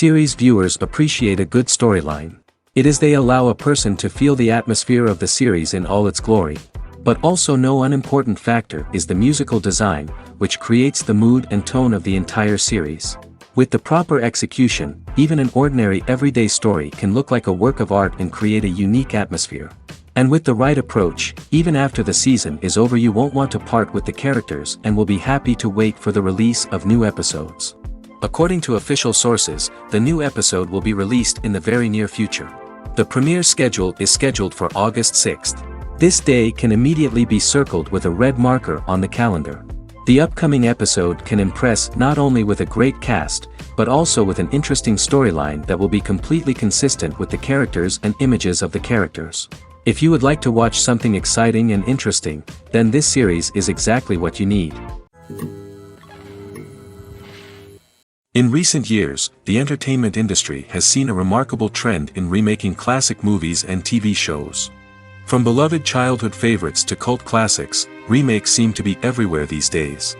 Series viewers appreciate a good storyline. It is they allow a person to feel the atmosphere of the series in all its glory. But also no unimportant factor is the musical design, which creates the mood and tone of the entire series. With the proper execution, even an ordinary everyday story can look like a work of art and create a unique atmosphere. And with the right approach, even after the season is over you won't want to part with the characters and will be happy to wait for the release of new episodes. According to official sources, the new episode will be released in the very near future. The premiere schedule is scheduled for August 6th. This day can immediately be circled with a red marker on the calendar. The upcoming episode can impress not only with a great cast, but also with an interesting storyline that will be completely consistent with the characters and images of the characters. If you would like to watch something exciting and interesting, then this series is exactly what you need. In recent years, the entertainment industry has seen a remarkable trend in remaking classic movies and TV shows. From beloved childhood favorites to cult classics, remakes seem to be everywhere these days.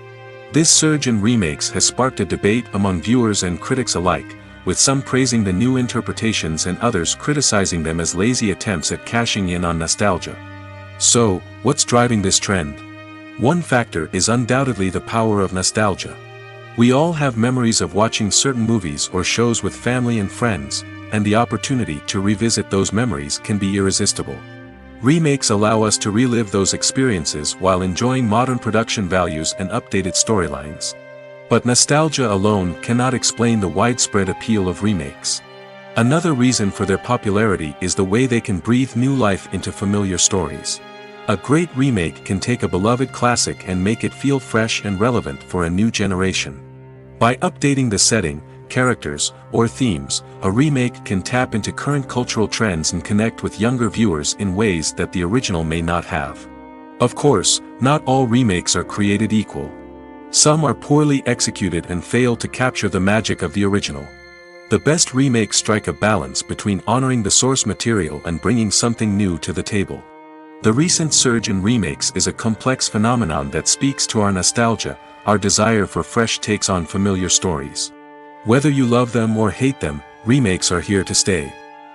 This surge in remakes has sparked a debate among viewers and critics alike, with some praising the new interpretations and others criticizing them as lazy attempts at cashing in on nostalgia. So, what's driving this trend? One factor is undoubtedly the power of nostalgia. We all have memories of watching certain movies or shows with family and friends, and the opportunity to revisit those memories can be irresistible. Remakes allow us to relive those experiences while enjoying modern production values and updated storylines. But nostalgia alone cannot explain the widespread appeal of remakes. Another reason for their popularity is the way they can breathe new life into familiar stories. A great remake can take a beloved classic and make it feel fresh and relevant for a new generation. By updating the setting, characters, or themes, a remake can tap into current cultural trends and connect with younger viewers in ways that the original may not have. Of course, not all remakes are created equal. Some are poorly executed and fail to capture the magic of the original. The best remakes strike a balance between honoring the source material and bringing something new to the table. The recent surge in remakes is a complex phenomenon that speaks to our nostalgia, our desire for fresh takes on familiar stories. Whether you love them or hate them, remakes are here to stay.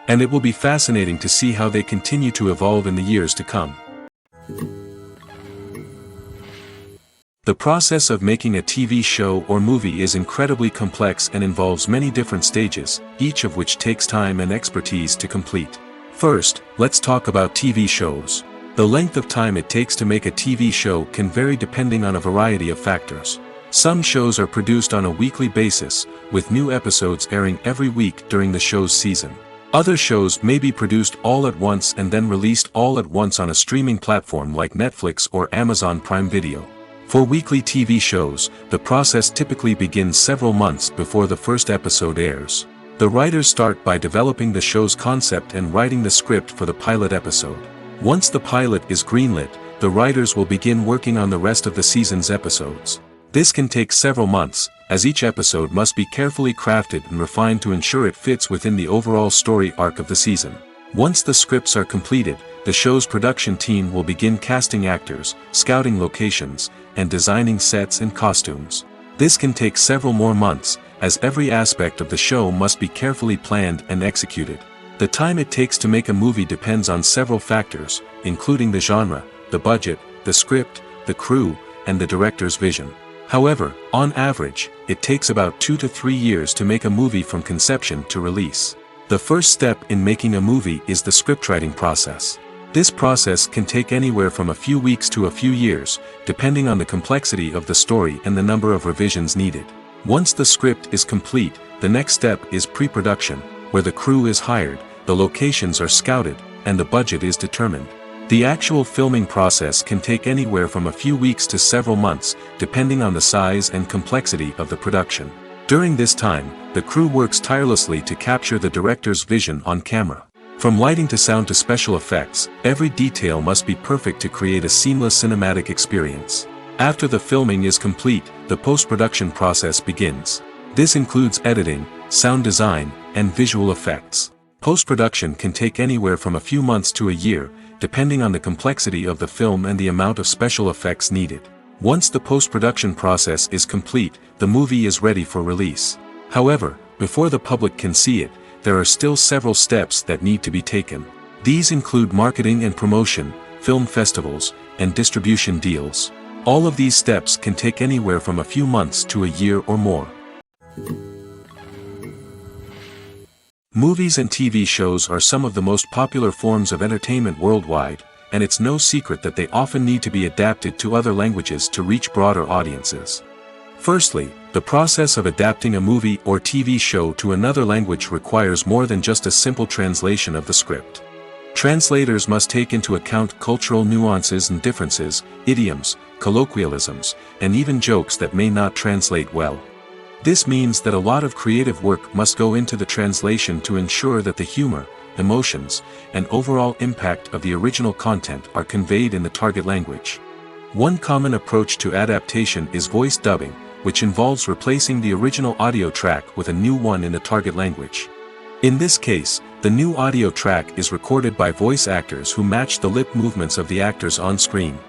And it will be fascinating to see how they continue to evolve in the years to come. The process of making a TV show or movie is incredibly complex and involves many different stages, each of which takes time and expertise to complete. First, let's talk about TV shows. The length of time it takes to make a TV show can vary depending on a variety of factors. Some shows are produced on a weekly basis, with new episodes airing every week during the show's season. Other shows may be produced all at once and then released all at once on a streaming platform like Netflix or Amazon Prime Video. For weekly TV shows, the process typically begins several months before the first episode airs. The writers start by developing the show's concept and writing the script for the pilot episode. Once the pilot is greenlit, the writers will begin working on the rest of the season's episodes. This can take several months, as each episode must be carefully crafted and refined to ensure it fits within the overall story arc of the season. Once the scripts are completed, the show's production team will begin casting actors, scouting locations, and designing sets and costumes. This can take several more months, as every aspect of the show must be carefully planned and executed. The time it takes to make a movie depends on several factors, including the genre, the budget, the script, the crew, and the director's vision. However, on average, it takes about 2 to 3 years to make a movie from conception to release. The first step in making a movie is the scriptwriting process. This process can take anywhere from a few weeks to a few years, depending on the complexity of the story and the number of revisions needed. Once the script is complete, the next step is pre-production, where the crew is hired, the locations are scouted, and the budget is determined. The actual filming process can take anywhere from a few weeks to several months, depending on the size and complexity of the production. During this time, the crew works tirelessly to capture the director's vision on camera. From lighting to sound to special effects, every detail must be perfect to create a seamless cinematic experience. After the filming is complete, the post-production process begins. This includes editing, sound design, and visual effects. Post-production can take anywhere from a few months to a year, depending on the complexity of the film and the amount of special effects needed. Once the post-production process is complete, the movie is ready for release. However, before the public can see it, there are still several steps that need to be taken. These include marketing and promotion, film festivals, and distribution deals. All of these steps can take anywhere from a few months to a year or more. Movies and TV shows are some of the most popular forms of entertainment worldwide, and it's no secret that they often need to be adapted to other languages to reach broader audiences. Firstly, the process of adapting a movie or TV show to another language requires more than just a simple translation of the script. Translators must take into account cultural nuances and differences, idioms, colloquialisms, and even jokes that may not translate well. This means that a lot of creative work must go into the translation to ensure that the humor, emotions, and overall impact of the original content are conveyed in the target language. One common approach to adaptation is voice dubbing, which involves replacing the original audio track with a new one in the target language. In this case, the new audio track is recorded by voice actors who match the lip movements of the actors on screen.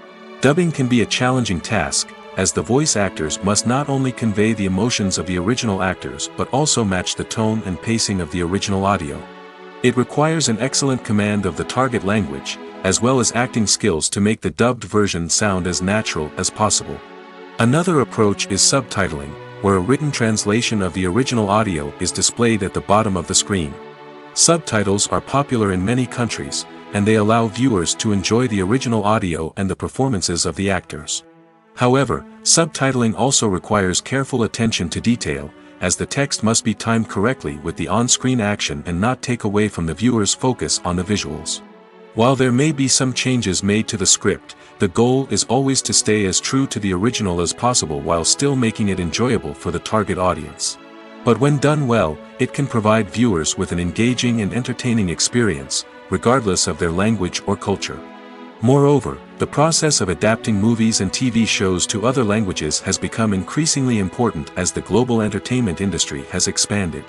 Dubbing can be a challenging task, as the voice actors must not only convey the emotions of the original actors but also match the tone and pacing of the original audio. It requires an excellent command of the target language, as well as acting skills to make the dubbed version sound as natural as possible. Another approach is subtitling, where a written translation of the original audio is displayed at the bottom of the screen. Subtitles are popular in many countries, and they allow viewers to enjoy the original audio and the performances of the actors. However, subtitling also requires careful attention to detail, as the text must be timed correctly with the on-screen action and not take away from the viewer's focus on the visuals. While there may be some changes made to the script, the goal is always to stay as true to the original as possible while still making it enjoyable for the target audience. But when done well, it can provide viewers with an engaging and entertaining experience, regardless of their language or culture. Moreover, the process of adapting movies and TV shows to other languages has become increasingly important as the global entertainment industry has expanded.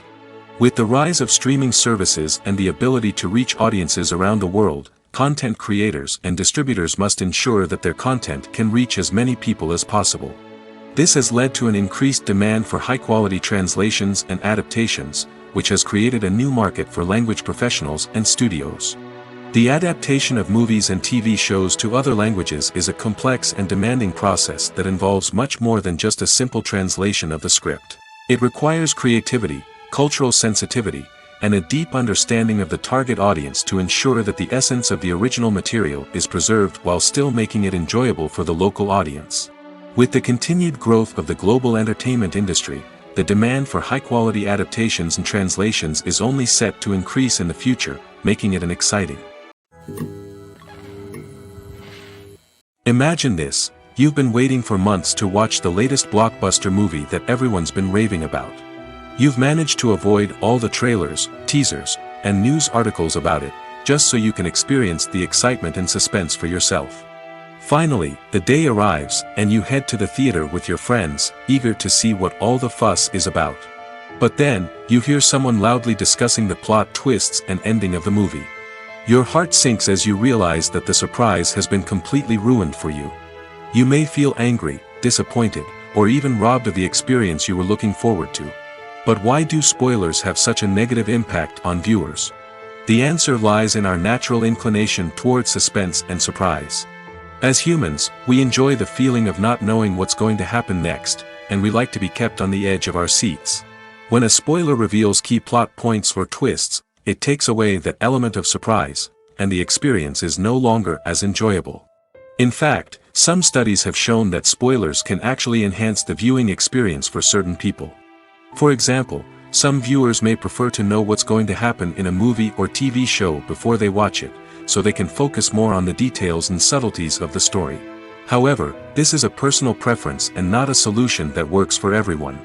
With the rise of streaming services and the ability to reach audiences around the world, content creators and distributors must ensure that their content can reach as many people as possible. This has led to an increased demand for high-quality translations and adaptations, which has created a new market for language professionals and studios. The adaptation of movies and TV shows to other languages is a complex and demanding process that involves much more than just a simple translation of the script. It requires creativity, cultural sensitivity, and a deep understanding of the target audience to ensure that the essence of the original material is preserved while still making it enjoyable for the local audience. With the continued growth of the global entertainment industry, the demand for high-quality adaptations and translations is only set to increase in the future, making it exciting. Imagine this: you've been waiting for months to watch the latest blockbuster movie that everyone's been raving about. You've managed to avoid all the trailers, teasers, and news articles about it, just so you can experience the excitement and suspense for yourself. Finally, the day arrives, and you head to the theater with your friends, eager to see what all the fuss is about. But then, you hear someone loudly discussing the plot twists and ending of the movie. Your heart sinks as you realize that the surprise has been completely ruined for you. You may feel angry, disappointed, or even robbed of the experience you were looking forward to. But why do spoilers have such a negative impact on viewers? The answer lies in our natural inclination toward suspense and surprise. As humans, we enjoy the feeling of not knowing what's going to happen next, and we like to be kept on the edge of our seats. When a spoiler reveals key plot points or twists, it takes away that element of surprise, and the experience is no longer as enjoyable. In fact, some studies have shown that spoilers can actually enhance the viewing experience for certain people. For example, some viewers may prefer to know what's going to happen in a movie or TV show before they watch it, so they can focus more on the details and subtleties of the story. However, this is a personal preference and not a solution that works for everyone.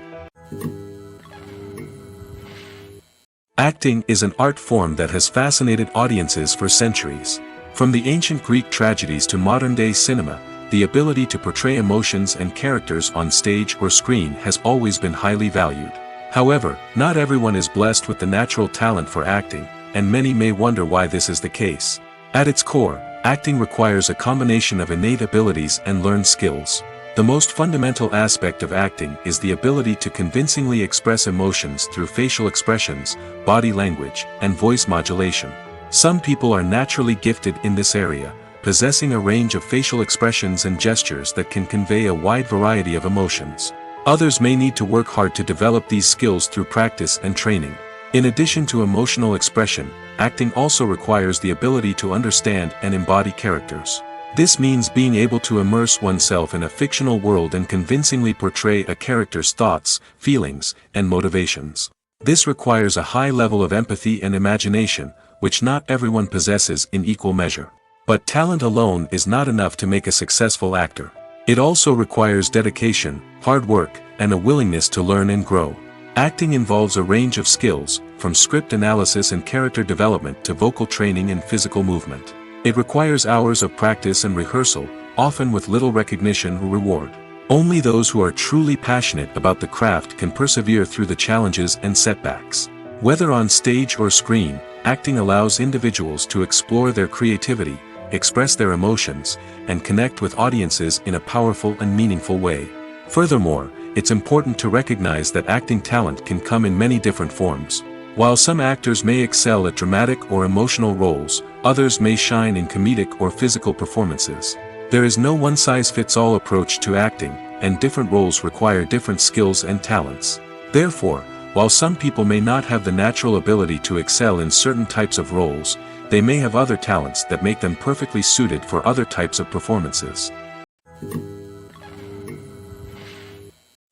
Acting is an art form that has fascinated audiences for centuries. From the ancient Greek tragedies to modern-day cinema, the ability to portray emotions and characters on stage or screen has always been highly valued. However, not everyone is blessed with the natural talent for acting, and many may wonder why this is the case. At its core, acting requires a combination of innate abilities and learned skills. The most fundamental aspect of acting is the ability to convincingly express emotions through facial expressions, body language, and voice modulation. Some people are naturally gifted in this area, possessing a range of facial expressions and gestures that can convey a wide variety of emotions. Others may need to work hard to develop these skills through practice and training. In addition to emotional expression, acting also requires the ability to understand and embody characters. This means being able to immerse oneself in a fictional world and convincingly portray a character's thoughts, feelings, and motivations. This requires a high level of empathy and imagination, which not everyone possesses in equal measure. But talent alone is not enough to make a successful actor. It also requires dedication, hard work, and a willingness to learn and grow. Acting involves a range of skills, from script analysis and character development to vocal training and physical movement. It requires hours of practice and rehearsal, often with little recognition or reward. Only those who are truly passionate about the craft can persevere through the challenges and setbacks. Whether on stage or screen, acting allows individuals to explore their creativity, express their emotions, and connect with audiences in a powerful and meaningful way. Furthermore, it's important to recognize that acting talent can come in many different forms. While some actors may excel at dramatic or emotional roles, others may shine in comedic or physical performances. There is no one-size-fits-all approach to acting, and different roles require different skills and talents. Therefore, while some people may not have the natural ability to excel in certain types of roles, they may have other talents that make them perfectly suited for other types of performances.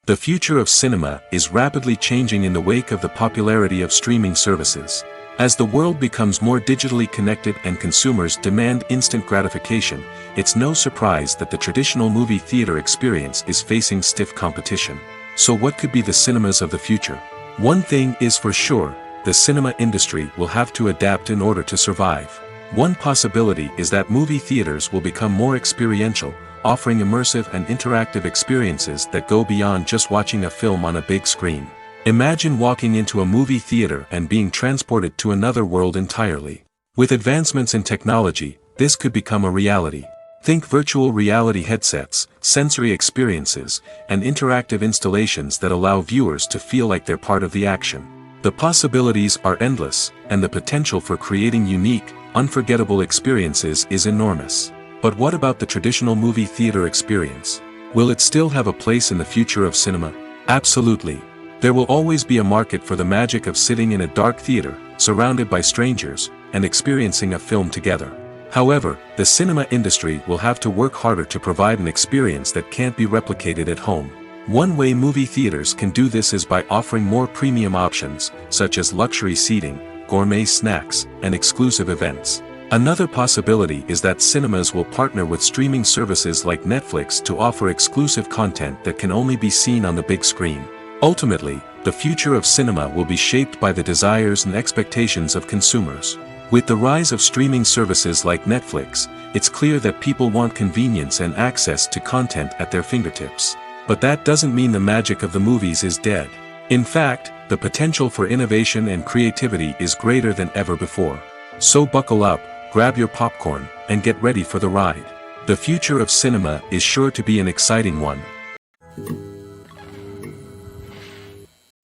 The future of cinema is rapidly changing in the wake of the popularity of streaming services. As the world becomes more digitally connected and consumers demand instant gratification, it's no surprise that the traditional movie theater experience is facing stiff competition. So what could be the cinemas of the future? One thing is for sure, the cinema industry will have to adapt in order to survive. One possibility is that movie theaters will become more experiential, offering immersive and interactive experiences that go beyond just watching a film on a big screen. Imagine walking into a movie theater and being transported to another world entirely. With advancements in technology, this could become a reality. Think virtual reality headsets, sensory experiences, and interactive installations that allow viewers to feel like they're part of the action. The possibilities are endless, and the potential for creating unique, unforgettable experiences is enormous. But what about the traditional movie theater experience? Will it still have a place in the future of cinema? Absolutely. There will always be a market for the magic of sitting in a dark theater, surrounded by strangers, and experiencing a film together. However, the cinema industry will have to work harder to provide an experience that can't be replicated at home. One way movie theaters can do this is by offering more premium options, such as luxury seating, gourmet snacks, and exclusive events. Another possibility is that cinemas will partner with streaming services like Netflix to offer exclusive content that can only be seen on the big screen. Ultimately, the future of cinema will be shaped by the desires and expectations of consumers. With the rise of streaming services like Netflix, it's clear that people want convenience and access to content at their fingertips. But that doesn't mean the magic of the movies is dead. In fact, the potential for innovation and creativity is greater than ever before. So buckle up, grab your popcorn, and get ready for the ride. The future of cinema is sure to be an exciting one.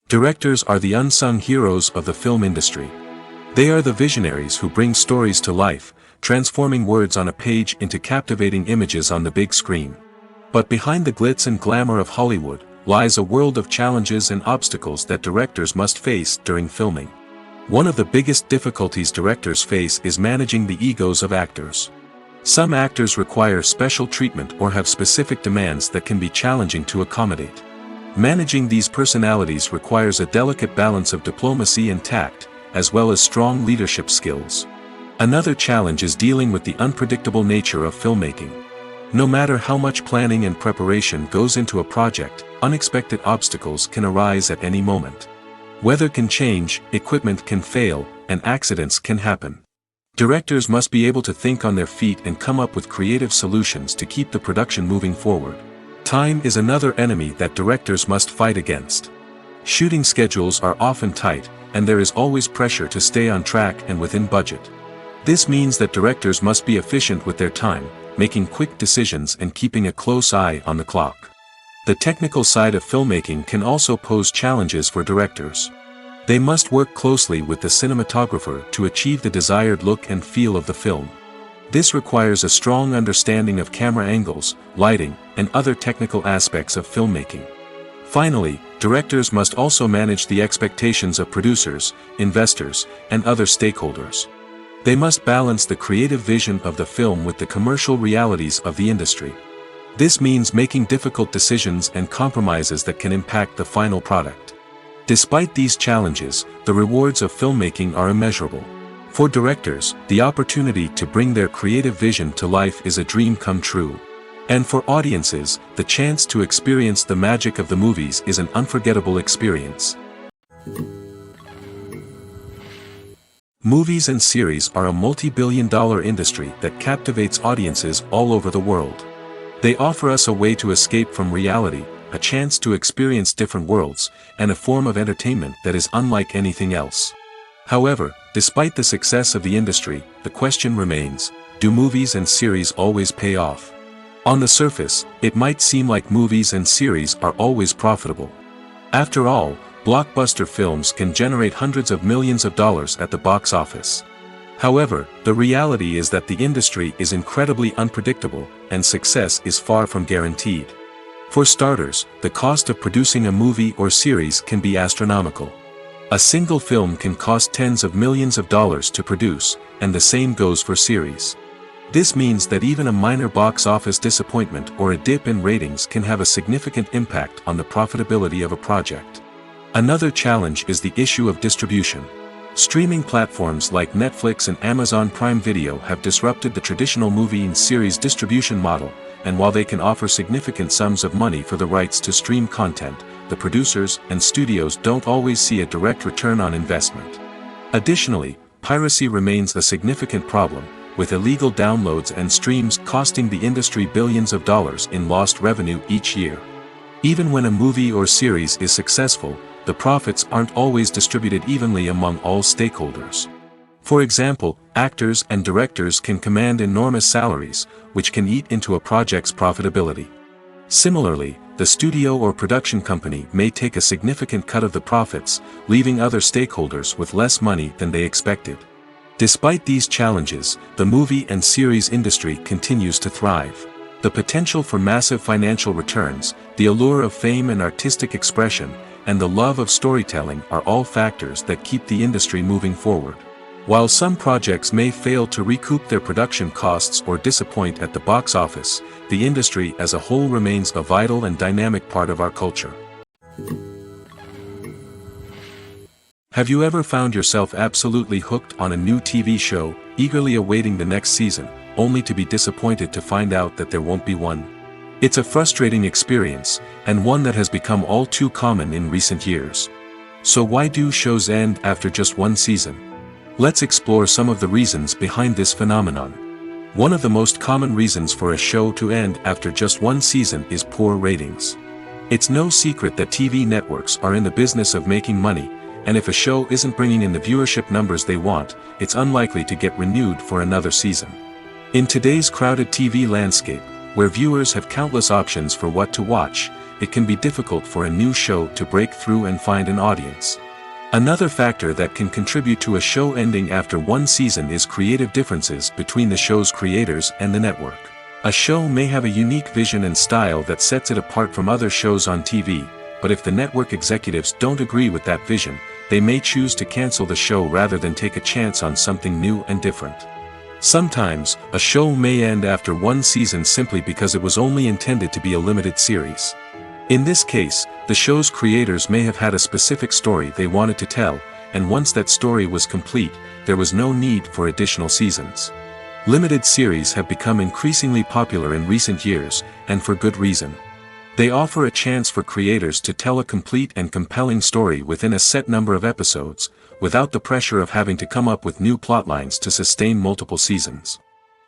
Directors are the unsung heroes of the film industry. They are the visionaries who bring stories to life, transforming words on a page into captivating images on the big screen. But behind the glitz and glamour of Hollywood, lies a world of challenges and obstacles that directors must face during filming. One of the biggest difficulties directors face is managing the egos of actors. Some actors require special treatment or have specific demands that can be challenging to accommodate. Managing these personalities requires a delicate balance of diplomacy and tact, as well as strong leadership skills. Another challenge is dealing with the unpredictable nature of filmmaking. No matter how much planning and preparation goes into a project, unexpected obstacles can arise at any moment. Weather can change, equipment can fail, and accidents can happen. Directors must be able to think on their feet and come up with creative solutions to keep the production moving forward. Time is another enemy that directors must fight against. Shooting schedules are often tight, and there is always pressure to stay on track and within budget. This means that directors must be efficient with their time, making quick decisions and keeping a close eye on the clock. The technical side of filmmaking can also pose challenges for directors. They must work closely with the cinematographer to achieve the desired look and feel of the film. This requires a strong understanding of camera angles, lighting, and other technical aspects of filmmaking. Finally, directors must also manage the expectations of producers, investors, and other stakeholders. They must balance the creative vision of the film with the commercial realities of the industry. This means making difficult decisions and compromises that can impact the final product. Despite these challenges, the rewards of filmmaking are immeasurable. For directors, the opportunity to bring their creative vision to life is a dream come true. And for audiences, the chance to experience the magic of the movies is an unforgettable experience. Movies and series are a multi-billion-dollar industry that captivates audiences all over the world. They offer us a way to escape from reality, a chance to experience different worlds, and a form of entertainment that is unlike anything else. However, despite the success of the industry, the question remains, do movies and series always pay off? On the surface, it might seem like movies and series are always profitable. After all, blockbuster films can generate hundreds of millions of dollars at the box office. However, the reality is that the industry is incredibly unpredictable, and success is far from guaranteed. For starters, the cost of producing a movie or series can be astronomical. A single film can cost tens of millions of dollars to produce, and the same goes for series. This means that even a minor box office disappointment or a dip in ratings can have a significant impact on the profitability of a project. Another challenge is the issue of distribution. Streaming platforms like Netflix and Amazon Prime Video have disrupted the traditional movie and series distribution model, and while they can offer significant sums of money for the rights to stream content, the producers and studios don't always see a direct return on investment. Additionally, piracy remains a significant problem, with illegal downloads and streams costing the industry billions of dollars in lost revenue each year. Even when a movie or series is successful, the profits aren't always distributed evenly among all stakeholders. For example, actors and directors can command enormous salaries, which can eat into a project's profitability. Similarly, the studio or production company may take a significant cut of the profits, leaving other stakeholders with less money than they expected. Despite these challenges, the movie and series industry continues to thrive. The potential for massive financial returns, the allure of fame and artistic expression, and the love of storytelling are all factors that keep the industry moving forward. While some projects may fail to recoup their production costs or disappoint at the box office, the industry as a whole remains a vital and dynamic part of our culture. Have you ever found yourself absolutely hooked on a new TV show, eagerly awaiting the next season, only to be disappointed to find out that there won't be one? It's a frustrating experience, and one that has become all too common in recent years. So why do shows end after just one season? Let's explore some of the reasons behind this phenomenon. One of the most common reasons for a show to end after just one season is poor ratings. It's no secret that TV networks are in the business of making money, and if a show isn't bringing in the viewership numbers they want, it's unlikely to get renewed for another season. In today's crowded TV landscape, where viewers have countless options for what to watch, it can be difficult for a new show to break through and find an audience. Another factor that can contribute to a show ending after one season is creative differences between the show's creators and the network. A show may have a unique vision and style that sets it apart from other shows on TV, but if the network executives don't agree with that vision, they may choose to cancel the show rather than take a chance on something new and different. Sometimes, a show may end after one season simply because it was only intended to be a limited series. In this case, the show's creators may have had a specific story they wanted to tell, and once that story was complete, there was no need for additional seasons. Limited series have become increasingly popular in recent years, and for good reason. They offer a chance for creators to tell a complete and compelling story within a set number of episodes, without the pressure of having to come up with new plotlines to sustain multiple seasons.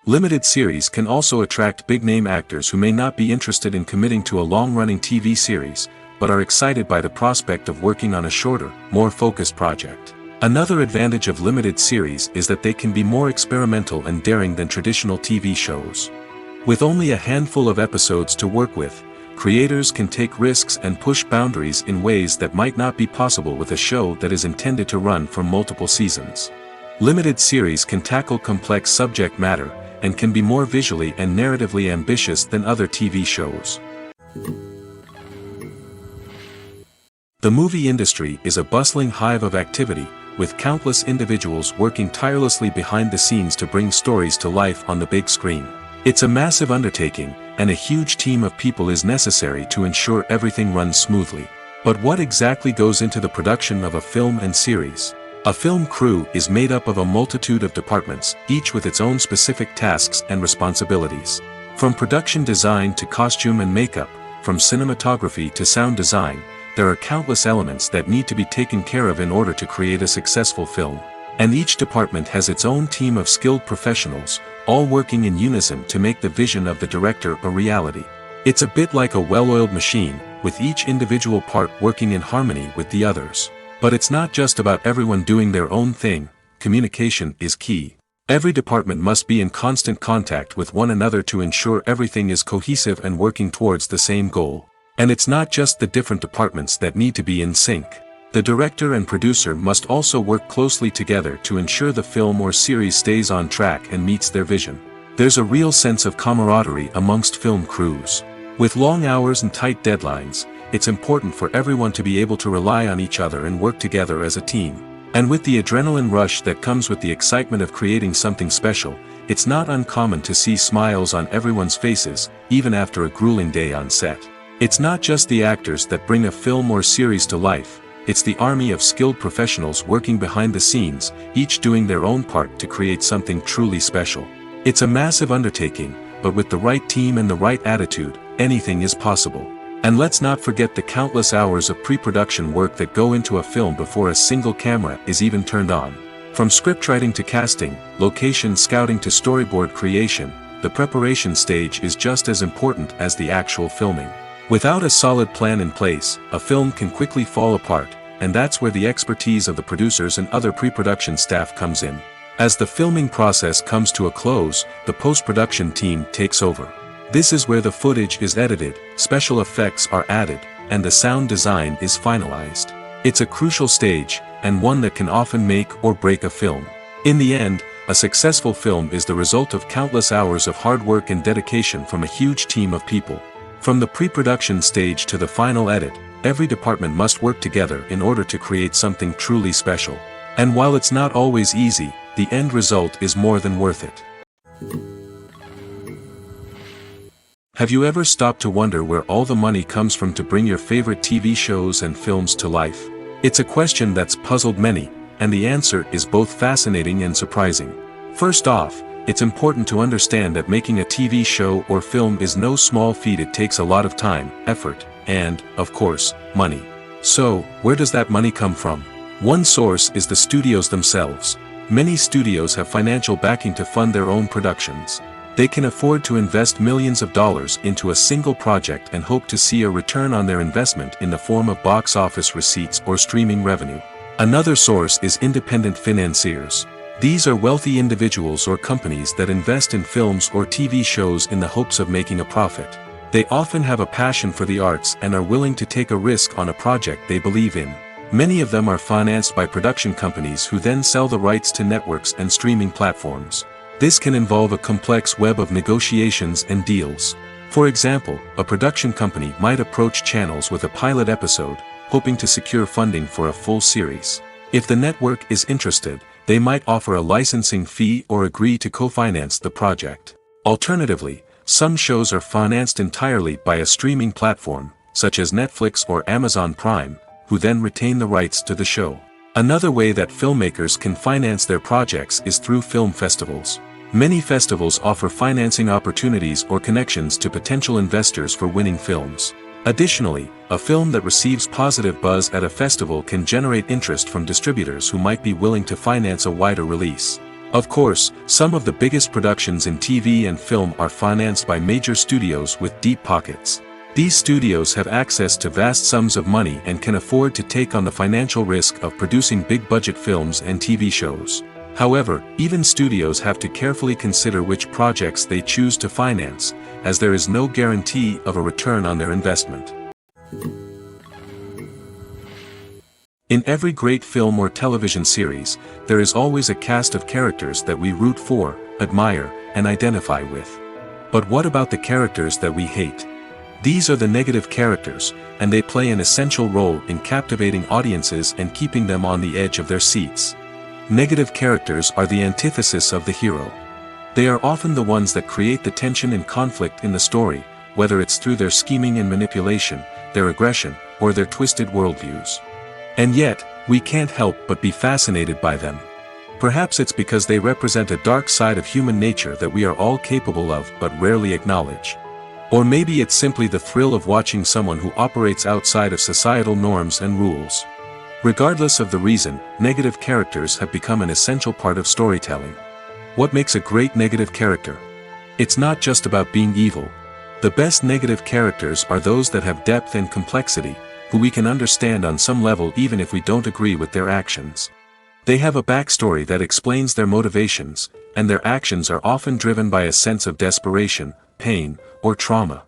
Limited series can also attract big-name actors who may not be interested in committing to a long-running TV series, but are excited by the prospect of working on a shorter, more focused project. Another advantage of limited series is that they can be more experimental and daring than traditional TV shows. With only a handful of episodes to work with, creators can take risks and push boundaries in ways that might not be possible with a show that is intended to run for multiple seasons. Limited series can tackle complex subject matter, and can be more visually and narratively ambitious than other TV shows. The movie industry is a bustling hive of activity, with countless individuals working tirelessly behind the scenes to bring stories to life on the big screen. It's a massive undertaking, and a huge team of people is necessary to ensure everything runs smoothly. But what exactly goes into the production of a film and series? A film crew is made up of a multitude of departments, each with its own specific tasks and responsibilities. From production design to costume and makeup, from cinematography to sound design, there are countless elements that need to be taken care of in order to create a successful film. And each department has its own team of skilled professionals, all working in unison to make the vision of the director a reality. It's a bit like a well-oiled machine, with each individual part working in harmony with the others. But it's not just about everyone doing their own thing. Communication is key. Every department must be in constant contact with one another to ensure everything is cohesive and working towards the same goal. And it's not just the different departments that need to be in sync. The director and producer must also work closely together to ensure the film or series stays on track and meets their vision. There's a real sense of camaraderie amongst film crews. With long hours and tight deadlines, it's important for everyone to be able to rely on each other and work together as a team. And with the adrenaline rush that comes with the excitement of creating something special, it's not uncommon to see smiles on everyone's faces, even after a grueling day on set. It's not just the actors that bring a film or series to life. It's the army of skilled professionals working behind the scenes, each doing their own part to create something truly special. It's a massive undertaking, but with the right team and the right attitude, anything is possible. And let's not forget the countless hours of pre-production work that go into a film before a single camera is even turned on. From scriptwriting to casting, location scouting to storyboard creation, the preparation stage is just as important as the actual filming. Without a solid plan in place, a film can quickly fall apart, and that's where the expertise of the producers and other pre-production staff comes in. As the filming process comes to a close, the post-production team takes over. This is where the footage is edited, special effects are added, and the sound design is finalized. It's a crucial stage, and one that can often make or break a film. In the end, a successful film is the result of countless hours of hard work and dedication from a huge team of people. From the pre-production stage to the final edit, every department must work together in order to create something truly special. And while it's not always easy, the end result is more than worth it. Have you ever stopped to wonder where all the money comes from to bring your favorite TV shows and films to life? It's a question that's puzzled many, and the answer is both fascinating and surprising. First off, it's important to understand that making a TV show or film is no small feat. It takes a lot of time, effort, and, of course, money. So, where does that money come from? One source is the studios themselves. Many studios have financial backing to fund their own productions. They can afford to invest millions of dollars into a single project and hope to see a return on their investment in the form of box office receipts or streaming revenue. Another source is independent financiers. These are wealthy individuals or companies that invest in films or TV shows in the hopes of making a profit. They often have a passion for the arts and are willing to take a risk on a project they believe in. Many of them are financed by production companies who then sell the rights to networks and streaming platforms. This can involve a complex web of negotiations and deals. For example, a production company might approach channels with a pilot episode, hoping to secure funding for a full series. If the network is interested, they might offer a licensing fee or agree to co-finance the project. Alternatively, some shows are financed entirely by a streaming platform, such as Netflix or Amazon Prime, who then retain the rights to the show. Another way that filmmakers can finance their projects is through film festivals. Many festivals offer financing opportunities or connections to potential investors for winning films. Additionally, a film that receives positive buzz at a festival can generate interest from distributors who might be willing to finance a wider release. Of course, some of the biggest productions in TV and film are financed by major studios with deep pockets. These studios have access to vast sums of money and can afford to take on the financial risk of producing big-budget films and TV shows. However, even studios have to carefully consider which projects they choose to finance, as there is no guarantee of a return on their investment. In every great film or television series, there is always a cast of characters that we root for, admire, and identify with. But what about the characters that we hate? These are the negative characters, and they play an essential role in captivating audiences and keeping them on the edge of their seats. Negative characters are the antithesis of the hero. They are often the ones that create the tension and conflict in the story, whether it's through their scheming and manipulation, their aggression, or their twisted worldviews. And yet, we can't help but be fascinated by them. Perhaps it's because they represent a dark side of human nature that we are all capable of but rarely acknowledge. Or maybe it's simply the thrill of watching someone who operates outside of societal norms and rules. Regardless of the reason, negative characters have become an essential part of storytelling. What makes a great negative character? It's not just about being evil. The best negative characters are those that have depth and complexity, who we can understand on some level even if we don't agree with their actions. They have a backstory that explains their motivations, and their actions are often driven by a sense of desperation, pain, or trauma.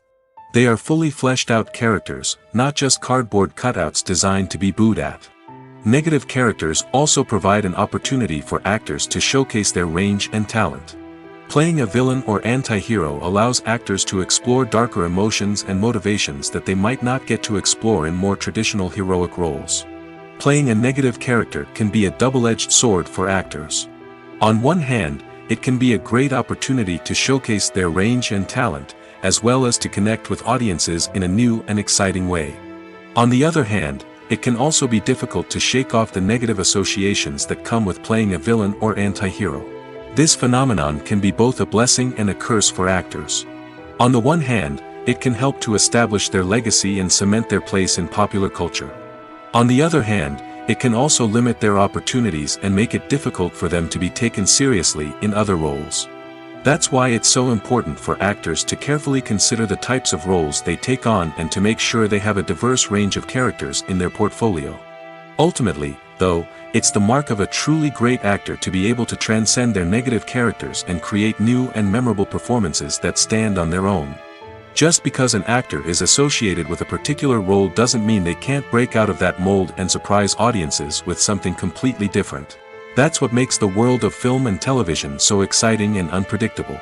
They are fully fleshed out characters, not just cardboard cutouts designed to be booed at. Negative characters also provide an opportunity for actors to showcase their range and talent. Playing a villain or anti-hero allows actors to explore darker emotions and motivations that they might not get to explore in more traditional heroic roles. Playing a negative character can be a double-edged sword for actors. On one hand, it can be a great opportunity to showcase their range and talent, as well as to connect with audiences in a new and exciting way. On the other hand, it can also be difficult to shake off the negative associations that come with playing a villain or anti-hero. This phenomenon can be both a blessing and a curse for actors. On the one hand, it can help to establish their legacy and cement their place in popular culture. On the other hand, it can also limit their opportunities and make it difficult for them to be taken seriously in other roles. That's why it's so important for actors to carefully consider the types of roles they take on and to make sure they have a diverse range of characters in their portfolio. Ultimately, though, it's the mark of a truly great actor to be able to transcend their negative characters and create new and memorable performances that stand on their own. Just because an actor is associated with a particular role doesn't mean they can't break out of that mold and surprise audiences with something completely different. That's what makes the world of film and television so exciting and unpredictable.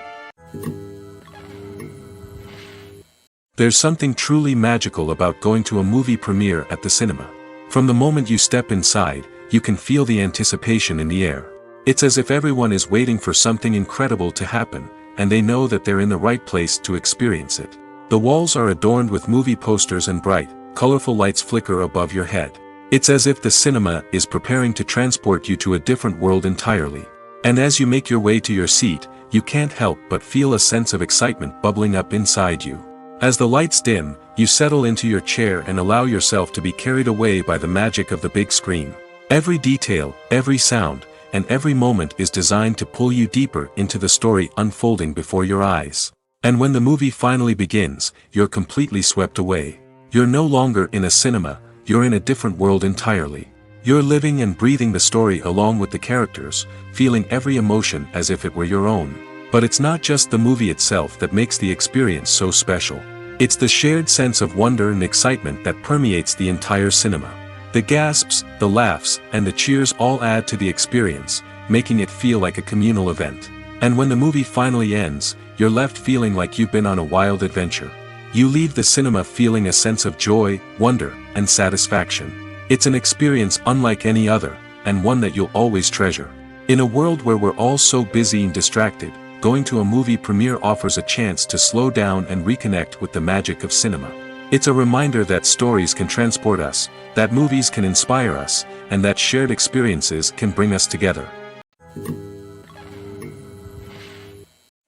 There's something truly magical about going to a movie premiere at the cinema. From the moment you step inside, you can feel the anticipation in the air. It's as if everyone is waiting for something incredible to happen, and they know that they're in the right place to experience it. The walls are adorned with movie posters and bright, colorful lights flicker above your head. It's as if the cinema is preparing to transport you to a different world entirely. And as you make your way to your seat, you can't help but feel a sense of excitement bubbling up inside you. As the lights dim, you settle into your chair and allow yourself to be carried away by the magic of the big screen. Every detail, every sound, and every moment is designed to pull you deeper into the story unfolding before your eyes. And when the movie finally begins, you're completely swept away. You're no longer in a cinema, you're in a different world entirely. You're living and breathing the story along with the characters, feeling every emotion as if it were your own. But it's not just the movie itself that makes the experience so special. It's the shared sense of wonder and excitement that permeates the entire cinema. The gasps, the laughs, and the cheers all add to the experience, making it feel like a communal event. And when the movie finally ends, you're left feeling like you've been on a wild adventure. You leave the cinema feeling a sense of joy, wonder, and satisfaction. It's an experience unlike any other, and one that you'll always treasure. In a world where we're all so busy and distracted, going to a movie premiere offers a chance to slow down and reconnect with the magic of cinema. It's a reminder that stories can transport us, that movies can inspire us, and that shared experiences can bring us together.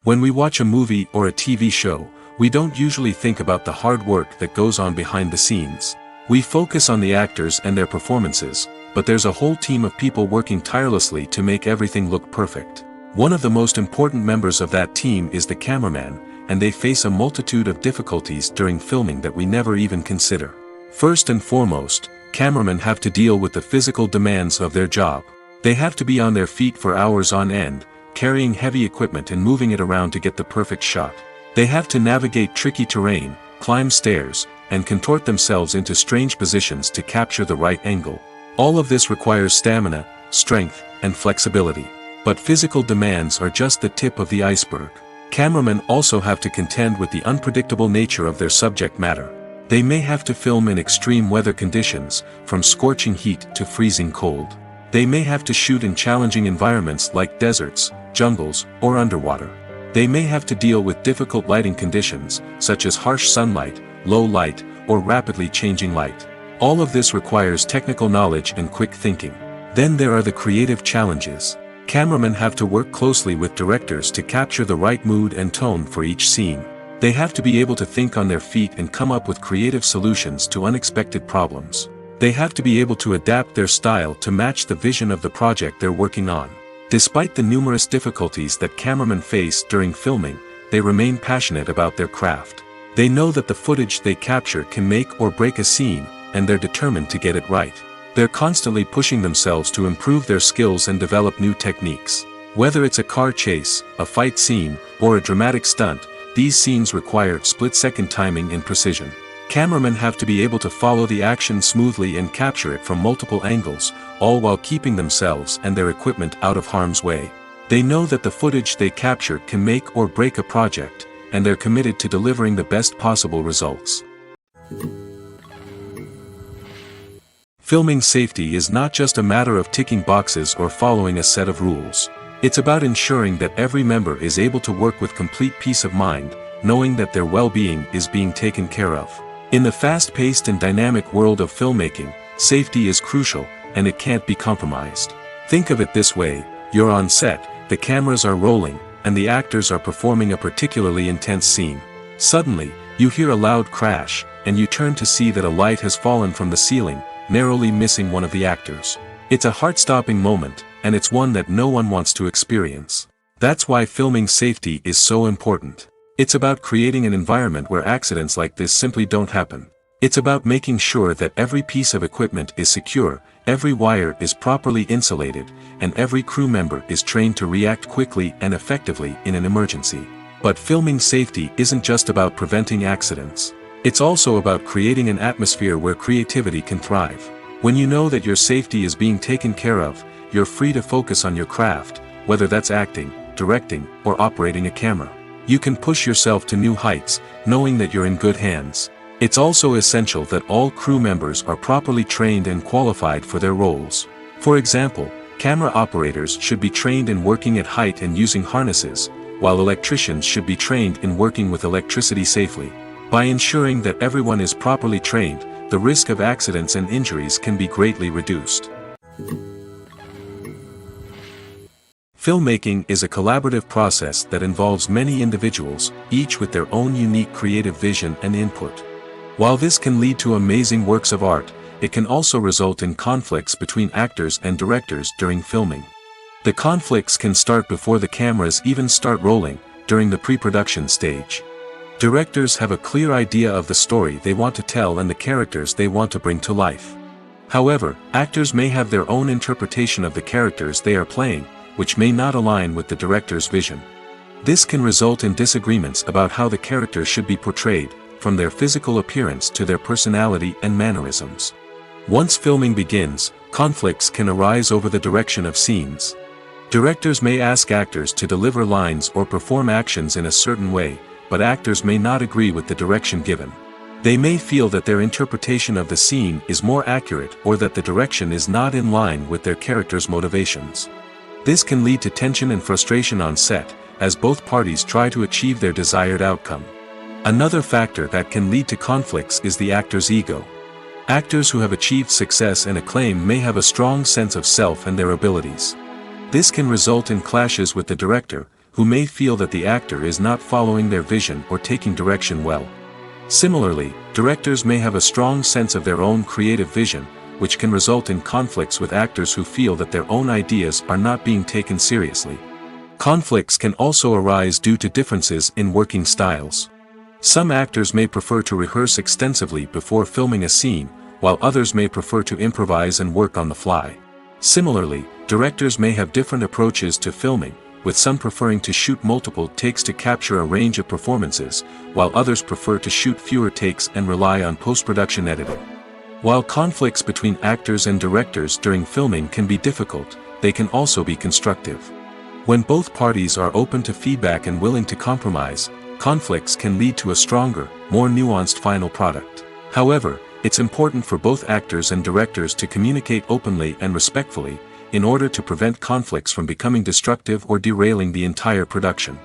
When we watch a movie or a TV show, we don't usually think about the hard work that goes on behind the scenes. We focus on the actors and their performances, but there's a whole team of people working tirelessly to make everything look perfect. One of the most important members of that team is the cameraman, and they face a multitude of difficulties during filming that we never even consider. First and foremost, cameramen have to deal with the physical demands of their job. They have to be on their feet for hours on end, carrying heavy equipment and moving it around to get the perfect shot. They have to navigate tricky terrain, climb stairs, and contort themselves into strange positions to capture the right angle. All of this requires stamina, strength, and flexibility. But physical demands are just the tip of the iceberg. Cameramen also have to contend with the unpredictable nature of their subject matter. They may have to film in extreme weather conditions, from scorching heat to freezing cold. They may have to shoot in challenging environments like deserts, jungles, or underwater. They may have to deal with difficult lighting conditions, such as harsh sunlight, low light, or rapidly changing light. All of this requires technical knowledge and quick thinking. Then there are the creative challenges. Cameramen have to work closely with directors to capture the right mood and tone for each scene. They have to be able to think on their feet and come up with creative solutions to unexpected problems. They have to be able to adapt their style to match the vision of the project they're working on. Despite the numerous difficulties that cameramen face during filming, they remain passionate about their craft. They know that the footage they capture can make or break a scene, and they're determined to get it right. They're constantly pushing themselves to improve their skills and develop new techniques. Whether it's a car chase, a fight scene, or a dramatic stunt, these scenes require split-second timing and precision. Cameramen have to be able to follow the action smoothly and capture it from multiple angles, all while keeping themselves and their equipment out of harm's way. They know that the footage they capture can make or break a project, and they're committed to delivering the best possible results. Filming safety is not just a matter of ticking boxes or following a set of rules. It's about ensuring that every member is able to work with complete peace of mind, knowing that their well-being is being taken care of. In the fast-paced and dynamic world of filmmaking, safety is crucial, and it can't be compromised. Think of it this way: you're on set, the cameras are rolling, and the actors are performing a particularly intense scene. Suddenly, you hear a loud crash, and you turn to see that a light has fallen from the ceiling, narrowly missing one of the actors. It's a heart-stopping moment, and it's one that no one wants to experience. That's why filming safety is so important. It's about creating an environment where accidents like this simply don't happen. It's about making sure that every piece of equipment is secure, every wire is properly insulated, and every crew member is trained to react quickly and effectively in an emergency. But filming safety isn't just about preventing accidents. It's also about creating an atmosphere where creativity can thrive. When you know that your safety is being taken care of, you're free to focus on your craft, whether that's acting, directing, or operating a camera. You can push yourself to new heights, knowing that you're in good hands. It's also essential that all crew members are properly trained and qualified for their roles. For example, camera operators should be trained in working at height and using harnesses, while electricians should be trained in working with electricity safely. By ensuring that everyone is properly trained, the risk of accidents and injuries can be greatly reduced. Filmmaking is a collaborative process that involves many individuals, each with their own unique creative vision and input. While this can lead to amazing works of art, it can also result in conflicts between actors and directors during filming. The conflicts can start before the cameras even start rolling, during the pre-production stage. Directors have a clear idea of the story they want to tell and the characters they want to bring to life. However, actors may have their own interpretation of the characters they are playing, which may not align with the director's vision. This can result in disagreements about how the characters should be portrayed, from their physical appearance to their personality and mannerisms. Once filming begins, conflicts can arise over the direction of scenes. Directors may ask actors to deliver lines or perform actions in a certain way, but actors may not agree with the direction given. They may feel that their interpretation of the scene is more accurate or that the direction is not in line with their character's motivations. This can lead to tension and frustration on set, as both parties try to achieve their desired outcome. Another factor that can lead to conflicts is the actor's ego. Actors who have achieved success and acclaim may have a strong sense of self and their abilities. This can result in clashes with the director, who may feel that the actor is not following their vision or taking direction well. Similarly, directors may have a strong sense of their own creative vision, which can result in conflicts with actors who feel that their own ideas are not being taken seriously. Conflicts can also arise due to differences in working styles. Some actors may prefer to rehearse extensively before filming a scene, while others may prefer to improvise and work on the fly. Similarly, Directors may have different approaches to filming, with some preferring to shoot multiple takes to capture a range of performances, while others prefer to shoot fewer takes and rely on post-production editing. While conflicts between actors and directors during filming can be difficult, they can also be constructive. When both parties are open to feedback and willing to compromise, conflicts can lead to a stronger, more nuanced final product. However, it's important for both actors and directors to communicate openly and respectfully, in order to prevent conflicts from becoming destructive or derailing the entire production.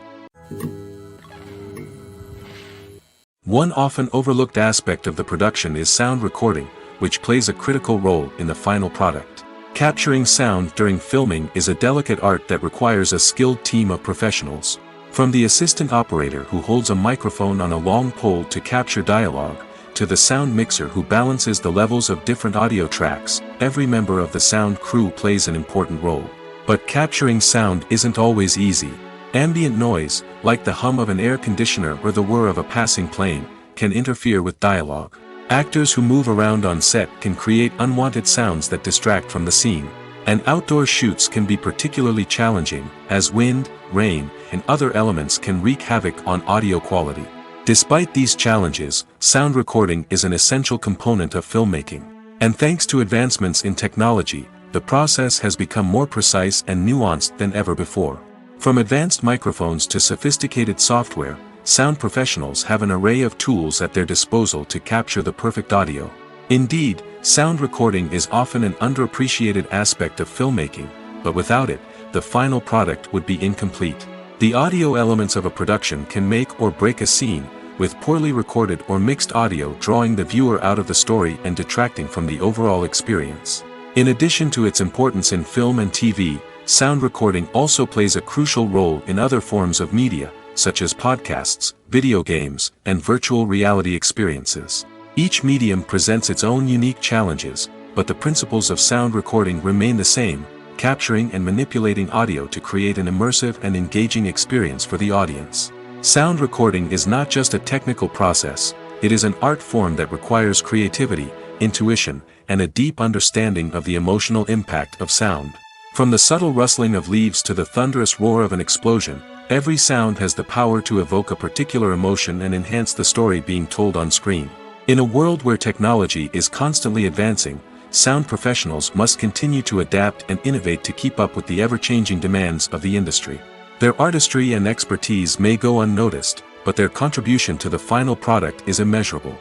One often overlooked aspect of the production is sound recording, which plays a critical role in the final product. Capturing sound during filming is a delicate art that requires a skilled team of professionals. From the assistant operator who holds a microphone on a long pole to capture dialogue, to the sound mixer who balances the levels of different audio tracks, every member of the sound crew plays an important role. But capturing sound isn't always easy. Ambient noise, like the hum of an air conditioner or the whir of a passing plane, can interfere with dialogue. Actors who move around on set can create unwanted sounds that distract from the scene. And outdoor shoots can be particularly challenging, as wind, rain, and other elements can wreak havoc on audio quality. Despite these challenges, sound recording is an essential component of filmmaking. And thanks to advancements in technology, the process has become more precise and nuanced than ever before. From advanced microphones to sophisticated software, sound professionals have an array of tools at their disposal to capture the perfect audio. Indeed, sound recording is often an underappreciated aspect of filmmaking, but without it, the final product would be incomplete. The audio elements of a production can make or break a scene, with poorly recorded or mixed audio drawing the viewer out of the story and detracting from the overall experience. In addition to its importance in film and TV, sound recording also plays a crucial role in other forms of media, such as podcasts, video games, and virtual reality experiences. Each medium presents its own unique challenges, but the principles of sound recording remain the same: capturing and manipulating audio to create an immersive and engaging experience for the audience. Sound recording is not just a technical process, it is an art form that requires creativity, intuition, and a deep understanding of the emotional impact of sound. From the subtle rustling of leaves to the thunderous roar of an explosion, every sound has the power to evoke a particular emotion and enhance the story being told on screen. In a world where technology is constantly advancing, sound professionals must continue to adapt and innovate to keep up with the ever-changing demands of the industry. Their artistry and expertise may go unnoticed, but their contribution to the final product is immeasurable.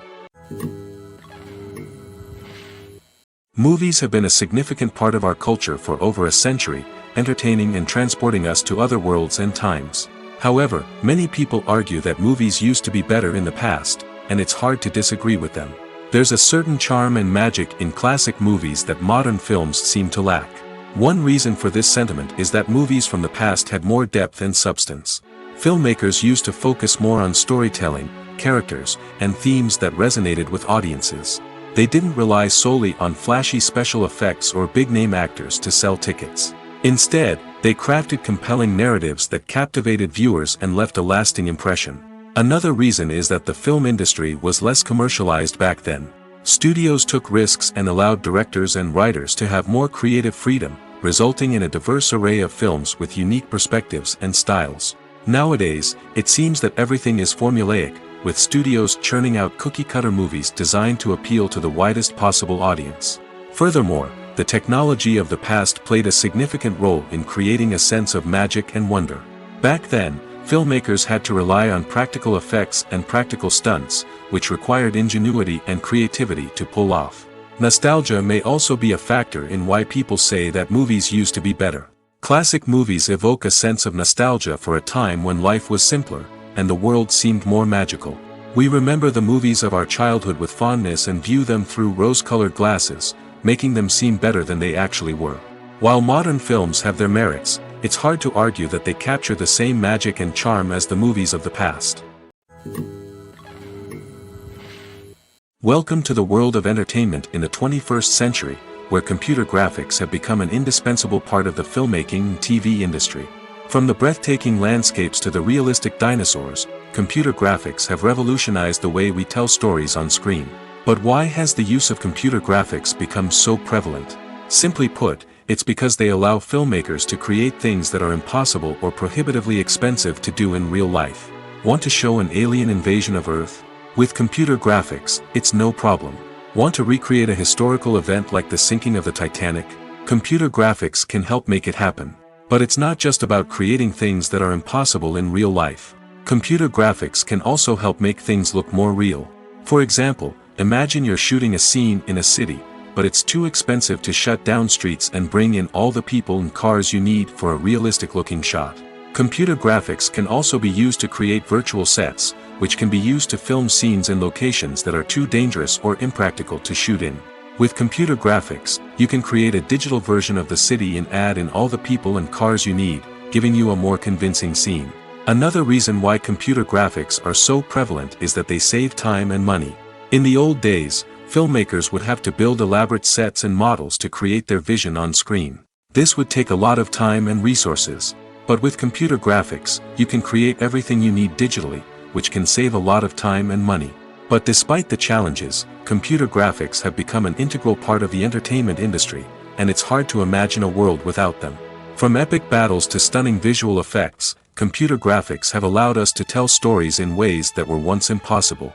Movies have been a significant part of our culture for over a century, entertaining and transporting us to other worlds and times. However, many people argue that movies used to be better in the past, and it's hard to disagree with them. There's a certain charm and magic in classic movies that modern films seem to lack. One reason for this sentiment is that movies from the past had more depth and substance. Filmmakers used to focus more on storytelling, characters, and themes that resonated with audiences. They didn't rely solely on flashy special effects or big-name actors to sell tickets. Instead, they crafted compelling narratives that captivated viewers and left a lasting impression. Another reason is that the film industry was less commercialized back then. Studios took risks and allowed directors and writers to have more creative freedom, resulting in a diverse array of films with unique perspectives and styles. Nowadays, it seems that everything is formulaic, with studios churning out cookie-cutter movies designed to appeal to the widest possible audience. Furthermore, the technology of the past played a significant role in creating a sense of magic and wonder. Back then, filmmakers had to rely on practical effects and practical stunts, which required ingenuity and creativity to pull off. Nostalgia may also be a factor in why people say that movies used to be better. Classic movies evoke a sense of nostalgia for a time when life was simpler, and the world seemed more magical. We remember the movies of our childhood with fondness and view them through rose-colored glasses, making them seem better than they actually were. While modern films have their merits, it's hard to argue that they capture the same magic and charm as the movies of the past. Welcome to the world of entertainment in the 21st century, where computer graphics have become an indispensable part of the filmmaking and TV industry. From the breathtaking landscapes to the realistic dinosaurs, computer graphics have revolutionized the way we tell stories on screen. But why has the use of computer graphics become so prevalent? Simply put, it's because they allow filmmakers to create things that are impossible or prohibitively expensive to do in real life. Want to show an alien invasion of Earth? With computer graphics, it's no problem. Want to recreate a historical event like the sinking of the Titanic? Computer graphics can help make it happen. But it's not just about creating things that are impossible in real life. Computer graphics can also help make things look more real. For example, imagine you're shooting a scene in a city, but it's too expensive to shut down streets and bring in all the people and cars you need for a realistic-looking shot. Computer graphics can also be used to create virtual sets, which can be used to film scenes in locations that are too dangerous or impractical to shoot in. With computer graphics, you can create a digital version of the city and add in all the people and cars you need, giving you a more convincing scene. Another reason why computer graphics are so prevalent is that they save time and money. In the old days, filmmakers would have to build elaborate sets and models to create their vision on screen. This would take a lot of time and resources. But with computer graphics, you can create everything you need digitally, which can save a lot of time and money. But despite the challenges, computer graphics have become an integral part of the entertainment industry, and it's hard to imagine a world without them. From epic battles to stunning visual effects, computer graphics have allowed us to tell stories in ways that were once impossible.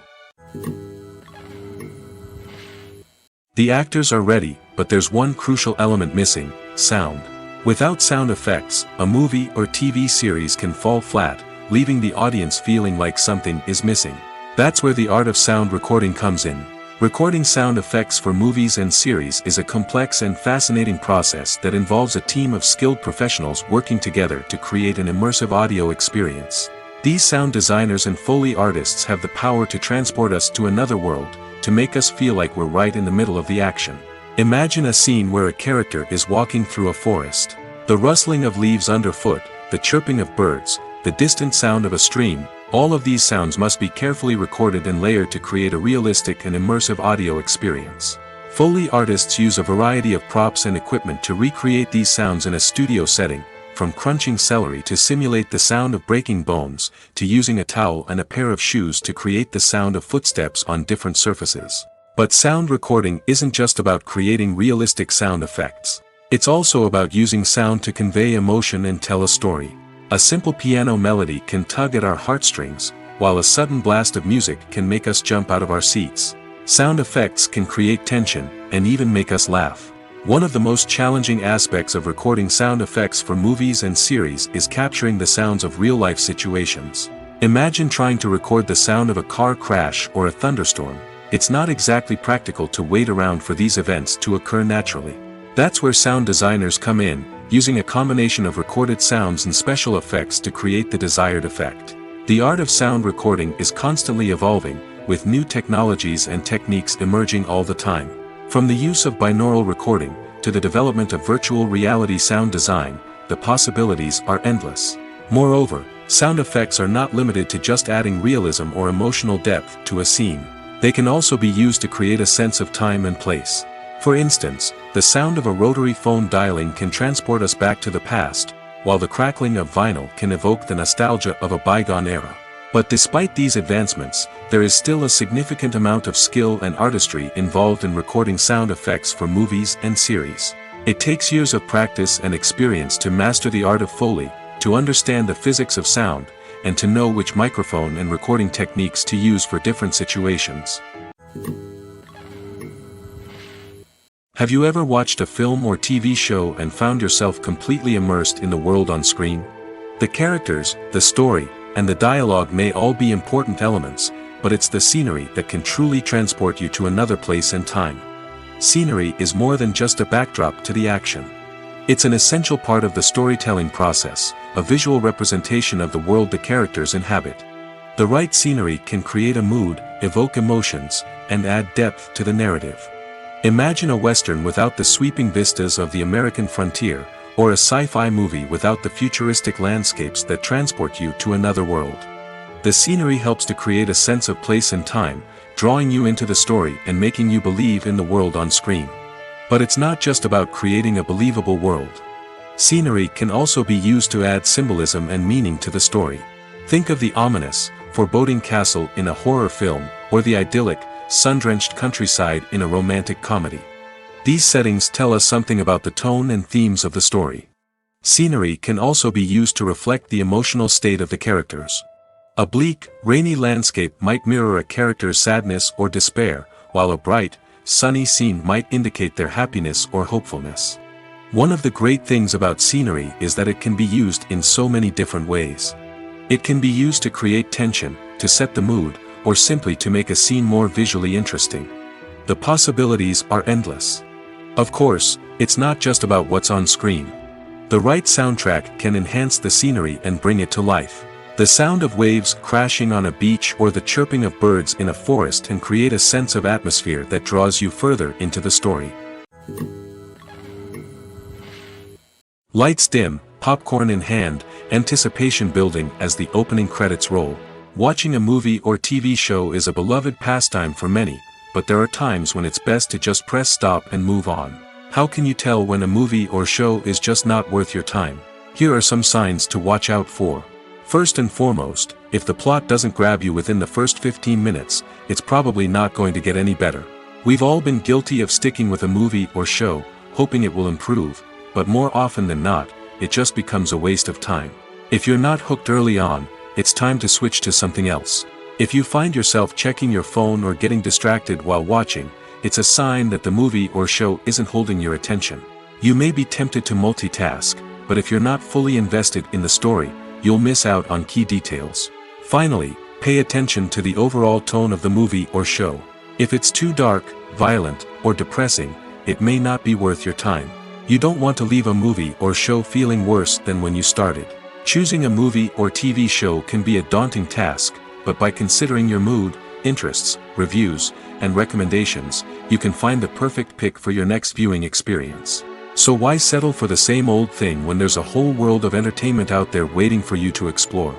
The actors are ready, but there's one crucial element missing: sound. Without sound effects, a movie or TV series can fall flat, leaving the audience feeling like something is missing. That's where the art of sound recording comes in. Recording sound effects for movies and series is a complex and fascinating process that involves a team of skilled professionals working together to create an immersive audio experience. These sound designers and Foley artists have the power to transport us to another world, to make us feel like we're right in the middle of the action. Imagine a scene where a character is walking through a forest. The rustling of leaves underfoot, the chirping of birds, the distant sound of a stream, all of these sounds must be carefully recorded and layered to create a realistic and immersive audio experience. Foley artists use a variety of props and equipment to recreate these sounds in a studio setting, from crunching celery to simulate the sound of breaking bones, to using a towel and a pair of shoes to create the sound of footsteps on different surfaces. But sound recording isn't just about creating realistic sound effects. It's also about using sound to convey emotion and tell a story. A simple piano melody can tug at our heartstrings, while a sudden blast of music can make us jump out of our seats. Sound effects can create tension, and even make us laugh. One of the most challenging aspects of recording sound effects for movies and series is capturing the sounds of real-life situations. Imagine trying to record the sound of a car crash or a thunderstorm. It's not exactly practical to wait around for these events to occur naturally. That's where sound designers come in, using a combination of recorded sounds and special effects to create the desired effect. The art of sound recording is constantly evolving, with new technologies and techniques emerging all the time. From the use of binaural recording, to the development of virtual reality sound design, the possibilities are endless. Moreover, sound effects are not limited to just adding realism or emotional depth to a scene. They can also be used to create a sense of time and place. For instance, the sound of a rotary phone dialing can transport us back to the past, while the crackling of vinyl can evoke the nostalgia of a bygone era. But despite these advancements, there is still a significant amount of skill and artistry involved in recording sound effects for movies and series. It takes years of practice and experience to master the art of Foley, to understand the physics of sound, and to know which microphone and recording techniques to use for different situations. Have you ever watched a film or TV show and found yourself completely immersed in the world on screen? The characters, the story, and the dialogue may all be important elements, but it's the scenery that can truly transport you to another place and time. Scenery is more than just a backdrop to the action. It's an essential part of the storytelling process, a visual representation of the world the characters inhabit. The right scenery can create a mood, evoke emotions, and add depth to the narrative. Imagine a Western without the sweeping vistas of the American frontier, or a sci-fi movie without the futuristic landscapes that transport you to another world. The scenery helps to create a sense of place and time, drawing you into the story and making you believe in the world on screen. But it's not just about creating a believable world. Scenery can also be used to add symbolism and meaning to the story. Think of the ominous, foreboding castle in a horror film, or the idyllic, sun-drenched countryside in a romantic comedy. These settings tell us something about the tone and themes of the story. Scenery can also be used to reflect the emotional state of the characters. A bleak, rainy landscape might mirror a character's sadness or despair, while a bright, sunny scene might indicate their happiness or hopefulness. One of the great things about scenery is that it can be used in so many different ways. It can be used to create tension, to set the mood, or simply to make a scene more visually interesting. The possibilities are endless. Of course, it's not just about what's on screen. The right soundtrack can enhance the scenery and bring it to life. The sound of waves crashing on a beach or the chirping of birds in a forest can create a sense of atmosphere that draws you further into the story. Lights dim, popcorn in hand, anticipation building as the opening credits roll. Watching a movie or TV show is a beloved pastime for many, but there are times when it's best to just press stop and move on. How can you tell when a movie or show is just not worth your time? Here are some signs to watch out for. First and foremost, if the plot doesn't grab you within the first 15 minutes, it's probably not going to get any better. We've all been guilty of sticking with a movie or show, hoping it will improve, but more often than not, it just becomes a waste of time. If you're not hooked early on, it's time to switch to something else. If you find yourself checking your phone or getting distracted while watching, it's a sign that the movie or show isn't holding your attention. You may be tempted to multitask, but if you're not fully invested in the story, you'll miss out on key details. Finally, pay attention to the overall tone of the movie or show. If it's too dark, violent, or depressing, it may not be worth your time. You don't want to leave a movie or show feeling worse than when you started. Choosing a movie or TV show can be a daunting task, but by considering your mood, interests, reviews, and recommendations, you can find the perfect pick for your next viewing experience. So why settle for the same old thing when there's a whole world of entertainment out there waiting for you to explore?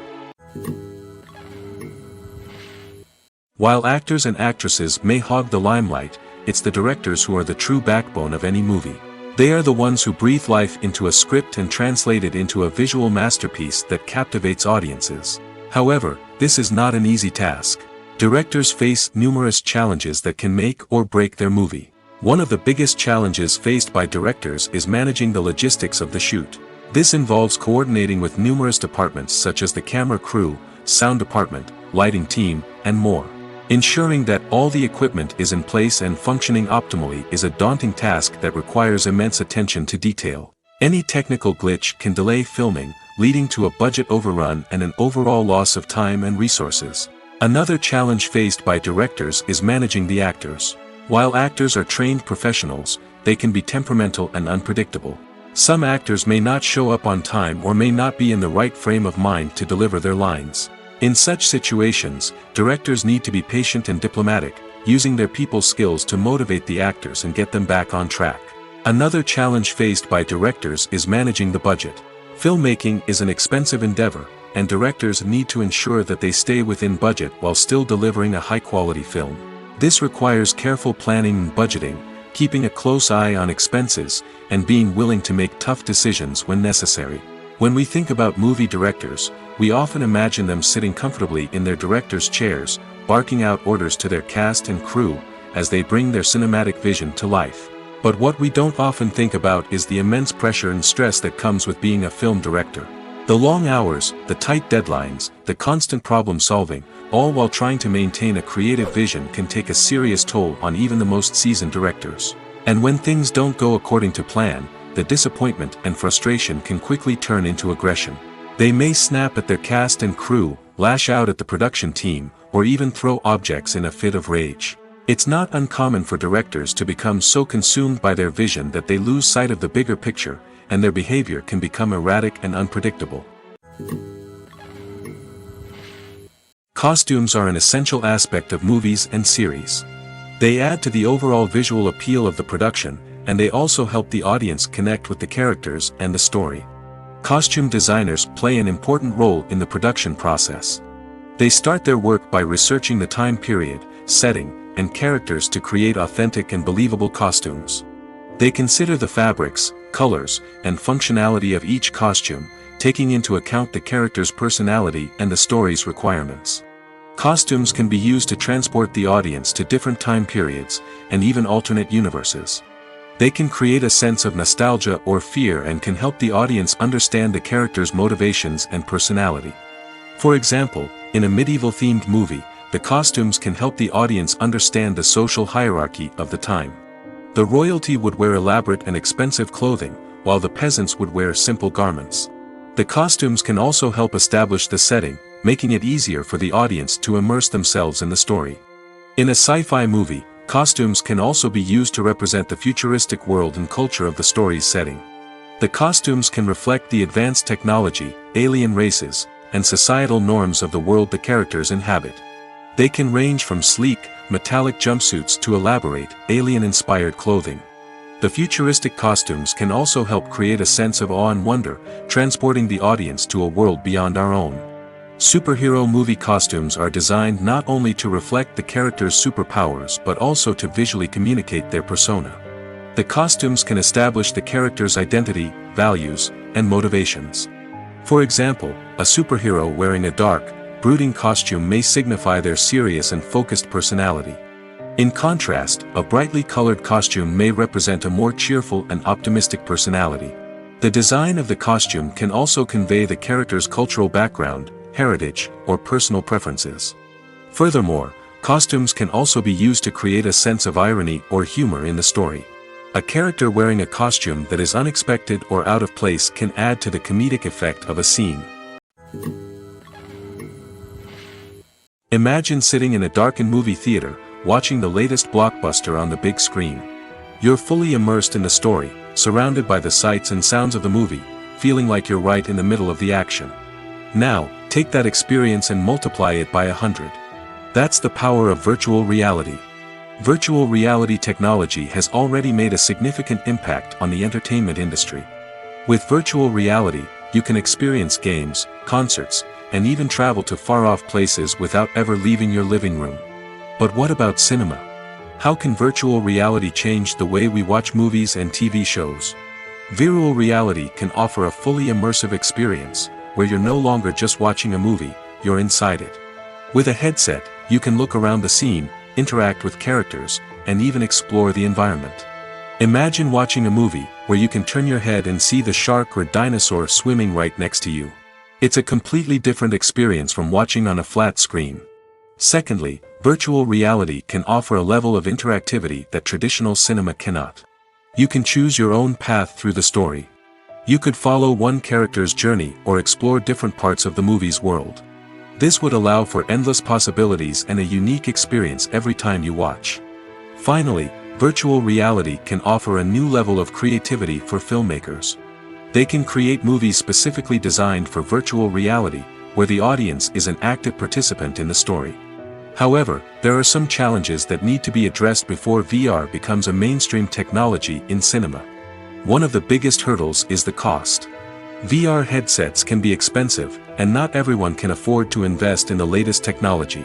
While actors and actresses may hog the limelight, it's the directors who are the true backbone of any movie. They are the ones who breathe life into a script and translate it into a visual masterpiece that captivates audiences. However, this is not an easy task. Directors face numerous challenges that can make or break their movie. One of the biggest challenges faced by directors is managing the logistics of the shoot. This involves coordinating with numerous departments such as the camera crew, sound department, lighting team, and more. Ensuring that all the equipment is in place and functioning optimally is a daunting task that requires immense attention to detail. Any technical glitch can delay filming, leading to a budget overrun and an overall loss of time and resources. Another challenge faced by directors is managing the actors. While actors are trained professionals, they can be temperamental and unpredictable. Some actors may not show up on time or may not be in the right frame of mind to deliver their lines. In such situations, directors need to be patient and diplomatic, using their people skills to motivate the actors and get them back on track. Another challenge faced by directors is managing the budget. Filmmaking is an expensive endeavor, and directors need to ensure that they stay within budget while still delivering a high-quality film. This requires careful planning and budgeting, keeping a close eye on expenses, and being willing to make tough decisions when necessary. When we think about movie directors, we often imagine them sitting comfortably in their director's chairs, barking out orders to their cast and crew, as they bring their cinematic vision to life. But what we don't often think about is the immense pressure and stress that comes with being a film director. The long hours, the tight deadlines, the constant problem solving, all while trying to maintain a creative vision can take a serious toll on even the most seasoned directors. And when things don't go according to plan, the disappointment and frustration can quickly turn into aggression. They may snap at their cast and crew, lash out at the production team, or even throw objects in a fit of rage. It's not uncommon for directors to become so consumed by their vision that they lose sight of the bigger picture, and their behavior can become erratic and unpredictable. Costumes are an essential aspect of movies and series. They add to the overall visual appeal of the production, and they also help the audience connect with the characters and the story. Costume designers play an important role in the production process. They start their work by researching the time period, setting, and characters to create authentic and believable costumes. They consider the fabrics, colors, and functionality of each costume, taking into account the character's personality and the story's requirements. Costumes can be used to transport the audience to different time periods, and even alternate universes. They can create a sense of nostalgia or fear and can help the audience understand the character's motivations and personality. For example, in a medieval-themed movie, the costumes can help the audience understand the social hierarchy of the time. The royalty would wear elaborate and expensive clothing, while the peasants would wear simple garments. The costumes can also help establish the setting, making it easier for the audience to immerse themselves in the story. In a sci-fi movie, costumes can also be used to represent the futuristic world and culture of the story's setting. The costumes can reflect the advanced technology, alien races, and societal norms of the world the characters inhabit. They can range from sleek, metallic jumpsuits to elaborate, alien-inspired clothing. The futuristic costumes can also help create a sense of awe and wonder, transporting the audience to a world beyond our own. Superhero movie costumes are designed not only to reflect the character's superpowers but also to visually communicate their persona. The costumes can establish the character's identity, values, and motivations. For example, a superhero wearing a dark, brooding costume may signify their serious and focused personality. In contrast, a brightly colored costume may represent a more cheerful and optimistic personality. The design of the costume can also convey the character's cultural background, heritage, or personal preferences. Furthermore, costumes can also be used to create a sense of irony or humor in the story. A character wearing a costume that is unexpected or out of place can add to the comedic effect of a scene. Imagine sitting in a darkened movie theater, watching the latest blockbuster on the big screen. You're fully immersed in the story, surrounded by the sights and sounds of the movie, feeling like you're right in the middle of the action. Now, take that experience and multiply it by 100. That's the power of virtual reality. Virtual reality technology has already made a significant impact on the entertainment industry. With virtual reality, you can experience games, concerts, and even travel to far-off places without ever leaving your living room. But what about cinema? How can virtual reality change the way we watch movies and TV shows? Virtual reality can offer a fully immersive experience, where you're no longer just watching a movie, you're inside it. With a headset, you can look around the scene, interact with characters, and even explore the environment. Imagine watching a movie where you can turn your head and see the shark or dinosaur swimming right next to you. It's a completely different experience from watching on a flat screen. Secondly, virtual reality can offer a level of interactivity that traditional cinema cannot. You can choose your own path through the story. You could follow one character's journey or explore different parts of the movie's world. This would allow for endless possibilities and a unique experience every time you watch. Finally, virtual reality can offer a new level of creativity for filmmakers. They can create movies specifically designed for virtual reality, where the audience is an active participant in the story. However, there are some challenges that need to be addressed before VR becomes a mainstream technology in cinema. One of the biggest hurdles is the cost. VR headsets can be expensive, and not everyone can afford to invest in the latest technology.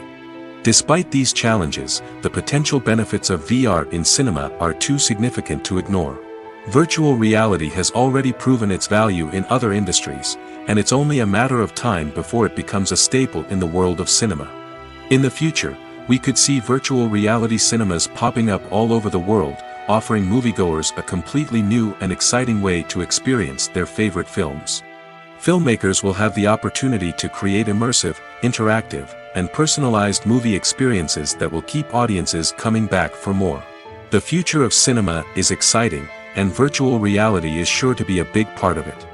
Despite these challenges, the potential benefits of VR in cinema are too significant to ignore. Virtual reality has already proven its value in other industries, and it's only a matter of time before it becomes a staple in the world of cinema. In the future, we could see virtual reality cinemas popping up all over the world, offering moviegoers a completely new and exciting way to experience their favorite films. Filmmakers will have the opportunity to create immersive, interactive, and personalized movie experiences that will keep audiences coming back for more. The future of cinema is exciting, and virtual reality is sure to be a big part of it.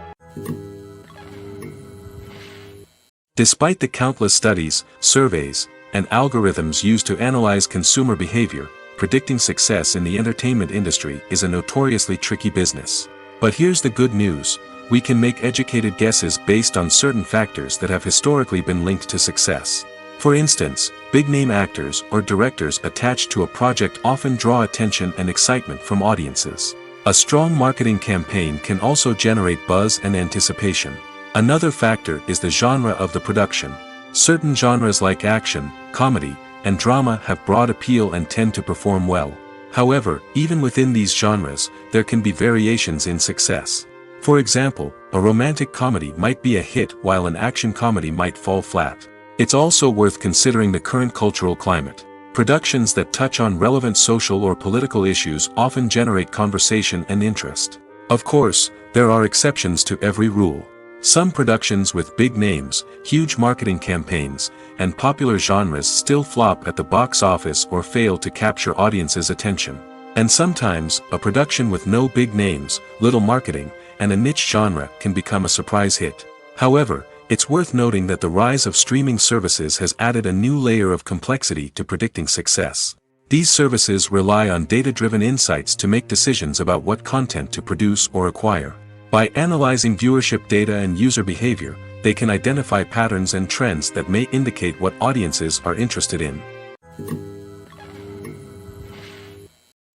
Despite the countless studies, surveys, and algorithms used to analyze consumer behavior, predicting success in the entertainment industry is a notoriously tricky business. But here's the good news: we can make educated guesses based on certain factors that have historically been linked to success. For instance, big-name actors or directors attached to a project often draw attention and excitement from audiences. A strong marketing campaign can also generate buzz and anticipation. Another factor is the genre of the production. Certain genres like action, comedy, and drama have broad appeal and tend to perform well. However, even within these genres, there can be variations in success. For example, a romantic comedy might be a hit while an action comedy might fall flat. It's also worth considering the current cultural climate. Productions that touch on relevant social or political issues often generate conversation and interest. Of course, there are exceptions to every rule. Some productions with big names, huge marketing campaigns, and popular genres still flop at the box office or fail to capture audiences' attention. And sometimes, a production with no big names, little marketing, and a niche genre can become a surprise hit. However, it's worth noting that the rise of streaming services has added a new layer of complexity to predicting success. These services rely on data-driven insights to make decisions about what content to produce or acquire. By analyzing viewership data and user behavior, they can identify patterns and trends that may indicate what audiences are interested in.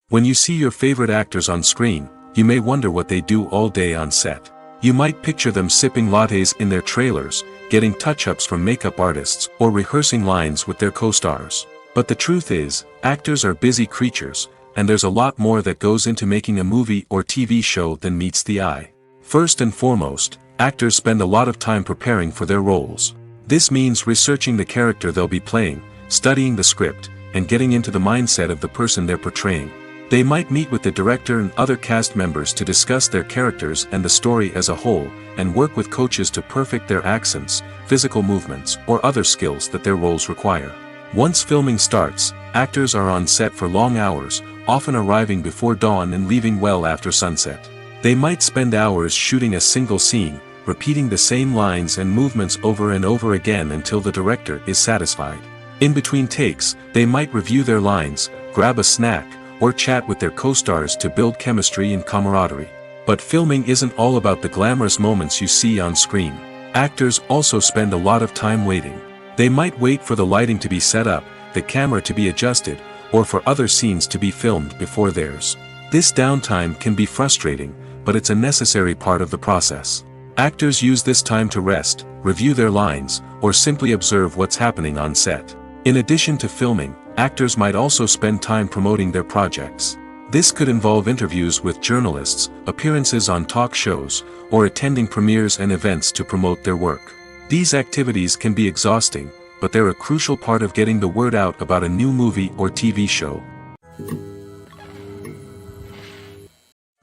When you see your favorite actors on screen, you may wonder what they do all day on set. You might picture them sipping lattes in their trailers, getting touch-ups from makeup artists, or rehearsing lines with their co-stars. But the truth is, actors are busy creatures, and there's a lot more that goes into making a movie or TV show than meets the eye. First and foremost, actors spend a lot of time preparing for their roles. This means researching the character they'll be playing, studying the script, and getting into the mindset of the person they're portraying. They might meet with the director and other cast members to discuss their characters and the story as a whole, and work with coaches to perfect their accents, physical movements, or other skills that their roles require. Once filming starts, actors are on set for long hours, often arriving before dawn and leaving well after sunset. They might spend hours shooting a single scene, repeating the same lines and movements over and over again until the director is satisfied. In between takes, they might review their lines, grab a snack, or chat with their co-stars to build chemistry and camaraderie. But filming isn't all about the glamorous moments you see on screen. Actors also spend a lot of time waiting. They might wait for the lighting to be set up, the camera to be adjusted, or for other scenes to be filmed before theirs. This downtime can be frustrating, but it's a necessary part of the process. Actors use this time to rest, review their lines, or simply observe what's happening on set. In addition to filming, actors might also spend time promoting their projects. This could involve interviews with journalists, appearances on talk shows, or attending premieres and events to promote their work. These activities can be exhausting, but they're a crucial part of getting the word out about a new movie or TV show.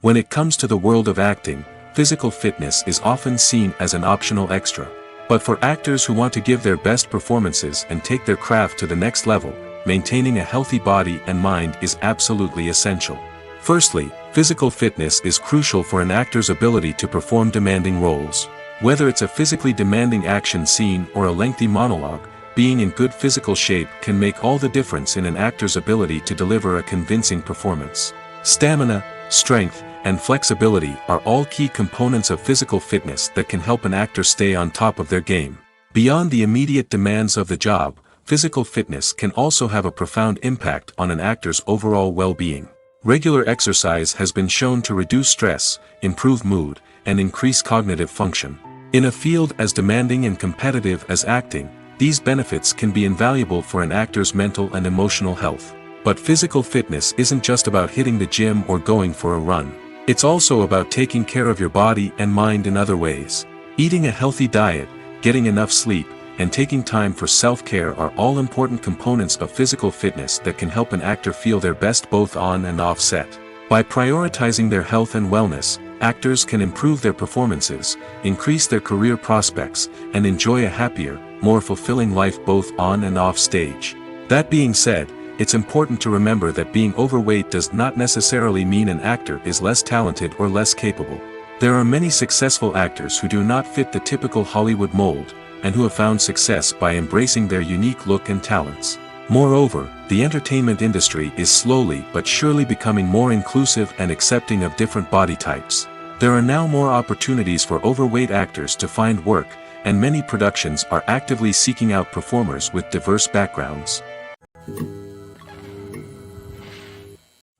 When it comes to the world of acting, physical fitness is often seen as an optional extra. But for actors who want to give their best performances and take their craft to the next level, maintaining a healthy body and mind is absolutely essential. Firstly, physical fitness is crucial for an actor's ability to perform demanding roles. Whether it's a physically demanding action scene or a lengthy monologue, being in good physical shape can make all the difference in an actor's ability to deliver a convincing performance. Stamina, strength, and flexibility are all key components of physical fitness that can help an actor stay on top of their game. Beyond the immediate demands of the job, physical fitness can also have a profound impact on an actor's overall well-being. Regular exercise has been shown to reduce stress, improve mood, and increase cognitive function. In a field as demanding and competitive as acting, these benefits can be invaluable for an actor's mental and emotional health. But physical fitness isn't just about hitting the gym or going for a run. It's also about taking care of your body and mind in other ways. Eating a healthy diet, getting enough sleep, and taking time for self-care are all important components of physical fitness that can help an actor feel their best both on and off set. By prioritizing their health and wellness, actors can improve their performances, increase their career prospects, and enjoy a happier, more fulfilling life both on and off stage. That being said, it's important to remember that being overweight does not necessarily mean an actor is less talented or less capable. There are many successful actors who do not fit the typical Hollywood mold, and who have found success by embracing their unique look and talents. Moreover, the entertainment industry is slowly but surely becoming more inclusive and accepting of different body types. There are now more opportunities for overweight actors to find work, and many productions are actively seeking out performers with diverse backgrounds.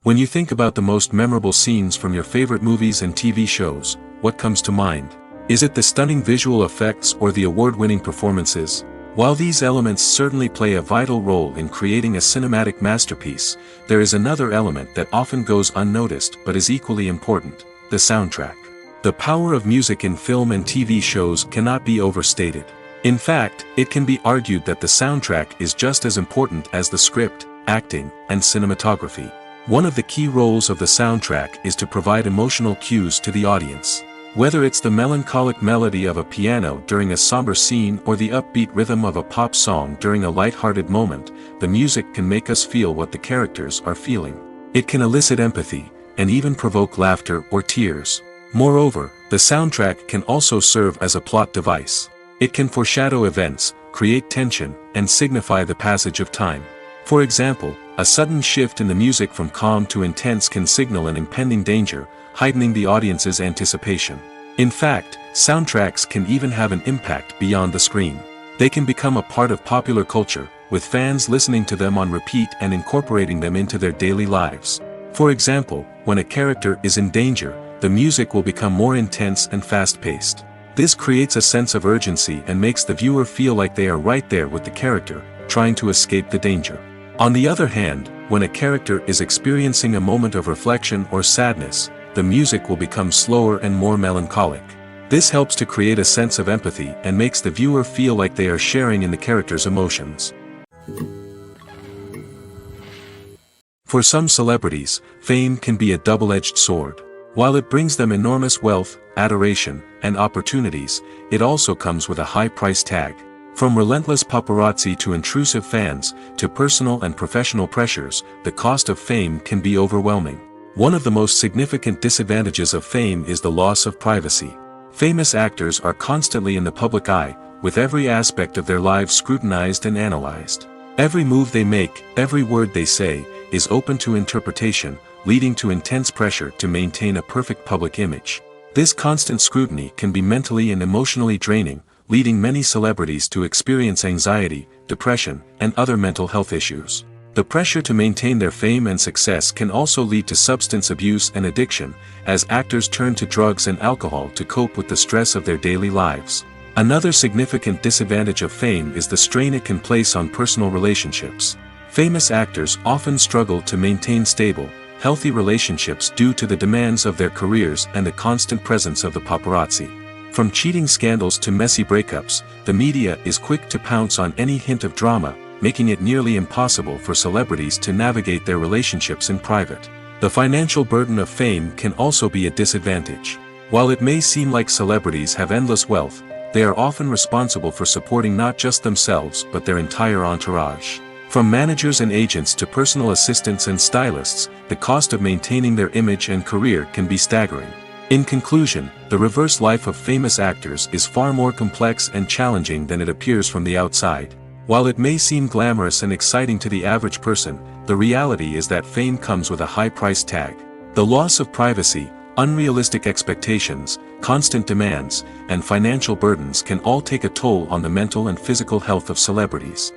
When you think about the most memorable scenes from your favorite movies and TV shows, what comes to mind? Is it the stunning visual effects or the award-winning performances? While these elements certainly play a vital role in creating a cinematic masterpiece, there is another element that often goes unnoticed but is equally important: the soundtrack. The power of music in film and TV shows cannot be overstated. In fact, it can be argued that the soundtrack is just as important as the script, acting, and cinematography. One of the key roles of the soundtrack is to provide emotional cues to the audience. Whether it's the melancholic melody of a piano during a somber scene or the upbeat rhythm of a pop song during a light-hearted moment, the music can make us feel what the characters are feeling. It can elicit empathy, and even provoke laughter or tears. Moreover, the soundtrack can also serve as a plot device. It can foreshadow events, create tension, and signify the passage of time. For example, a sudden shift in the music from calm to intense can signal an impending danger, heightening the audience's anticipation. In fact, soundtracks can even have an impact beyond the screen. They can become a part of popular culture, with fans listening to them on repeat and incorporating them into their daily lives. For example, when a character is in danger, the music will become more intense and fast-paced. This creates a sense of urgency and makes the viewer feel like they are right there with the character, trying to escape the danger. On the other hand, when a character is experiencing a moment of reflection or sadness, the music will become slower and more melancholic. This helps to create a sense of empathy and makes the viewer feel like they are sharing in the character's emotions. For some celebrities, fame can be a double-edged sword. While it brings them enormous wealth, adoration, and opportunities, it also comes with a high price tag. From relentless paparazzi to intrusive fans, to personal and professional pressures, the cost of fame can be overwhelming. One of the most significant disadvantages of fame is the loss of privacy. Famous actors are constantly in the public eye, with every aspect of their lives scrutinized and analyzed. Every move they make, every word they say, is open to interpretation, leading to intense pressure to maintain a perfect public image. This constant scrutiny can be mentally and emotionally draining, leading many celebrities to experience anxiety, depression, and other mental health issues. The pressure to maintain their fame and success can also lead to substance abuse and addiction, as actors turn to drugs and alcohol to cope with the stress of their daily lives. Another significant disadvantage of fame is the strain it can place on personal relationships. Famous actors often struggle to maintain stable, healthy relationships due to the demands of their careers and the constant presence of the paparazzi. From cheating scandals to messy breakups, the media is quick to pounce on any hint of drama, making it nearly impossible for celebrities to navigate their relationships in private. The financial burden of fame can also be a disadvantage. While it may seem like celebrities have endless wealth, they are often responsible for supporting not just themselves but their entire entourage. From managers and agents to personal assistants and stylists, the cost of maintaining their image and career can be staggering. In conclusion, the reverse life of famous actors is far more complex and challenging than it appears from the outside. While it may seem glamorous and exciting to the average person, the reality is that fame comes with a high price tag. The loss of privacy, unrealistic expectations, constant demands, and financial burdens can all take a toll on the mental and physical health of celebrities.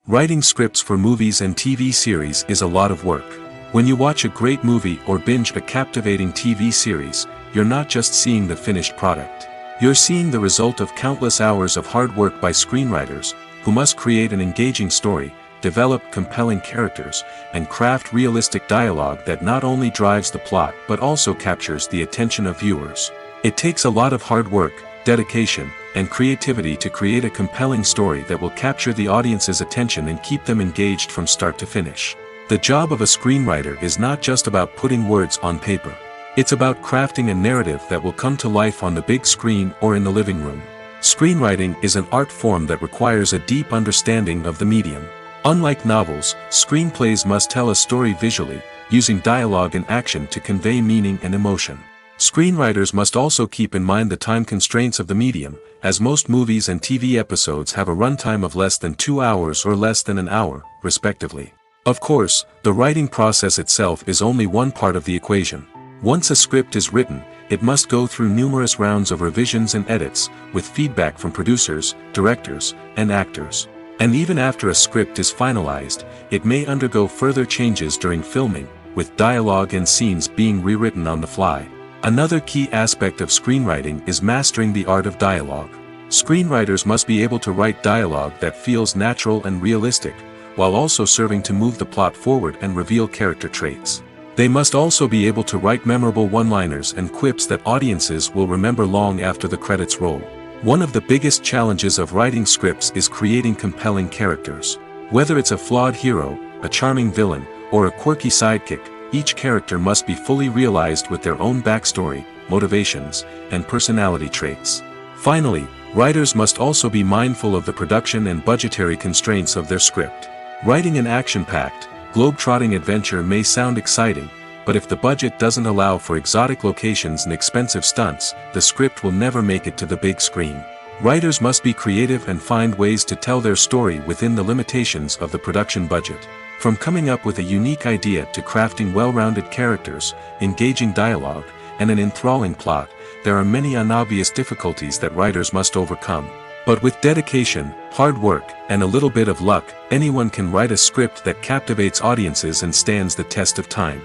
Writing scripts for movies and TV series is a lot of work. When you watch a great movie or binge a captivating TV series, you're not just seeing the finished product. You're seeing the result of countless hours of hard work by screenwriters, who must create an engaging story, develop compelling characters, and craft realistic dialogue that not only drives the plot but also captures the attention of viewers. It takes a lot of hard work, dedication, and creativity to create a compelling story that will capture the audience's attention and keep them engaged from start to finish. The job of a screenwriter is not just about putting words on paper. It's about crafting a narrative that will come to life on the big screen or in the living room. Screenwriting is an art form that requires a deep understanding of the medium. Unlike novels, screenplays must tell a story visually, using dialogue and action to convey meaning and emotion. Screenwriters must also keep in mind the time constraints of the medium, as most movies and TV episodes have a runtime of less than 2 hours or less than an hour, respectively. Of course, the writing process itself is only one part of the equation. Once a script is written, it must go through numerous rounds of revisions and edits, with feedback from producers, directors, and actors. And even after a script is finalized, it may undergo further changes during filming, with dialogue and scenes being rewritten on the fly. Another key aspect of screenwriting is mastering the art of dialogue. Screenwriters must be able to write dialogue that feels natural and realistic, while also serving to move the plot forward and reveal character traits. They must also be able to write memorable one-liners and quips that audiences will remember long after the credits roll. One of the biggest challenges of writing scripts is creating compelling characters. Whether it's a flawed hero, a charming villain, or a quirky sidekick, each character must be fully realized with their own backstory, motivations, and personality traits. Finally, writers must also be mindful of the production and budgetary constraints of their script. Writing an action-packed, globe-trotting adventure may sound exciting, but if the budget doesn't allow for exotic locations and expensive stunts, the script will never make it to the big screen. Writers must be creative and find ways to tell their story within the limitations of the production budget. From coming up with a unique idea to crafting well-rounded characters, engaging dialogue, and an enthralling plot, there are many unobvious difficulties that writers must overcome. But with dedication, hard work, and a little bit of luck, anyone can write a script that captivates audiences and stands the test of time.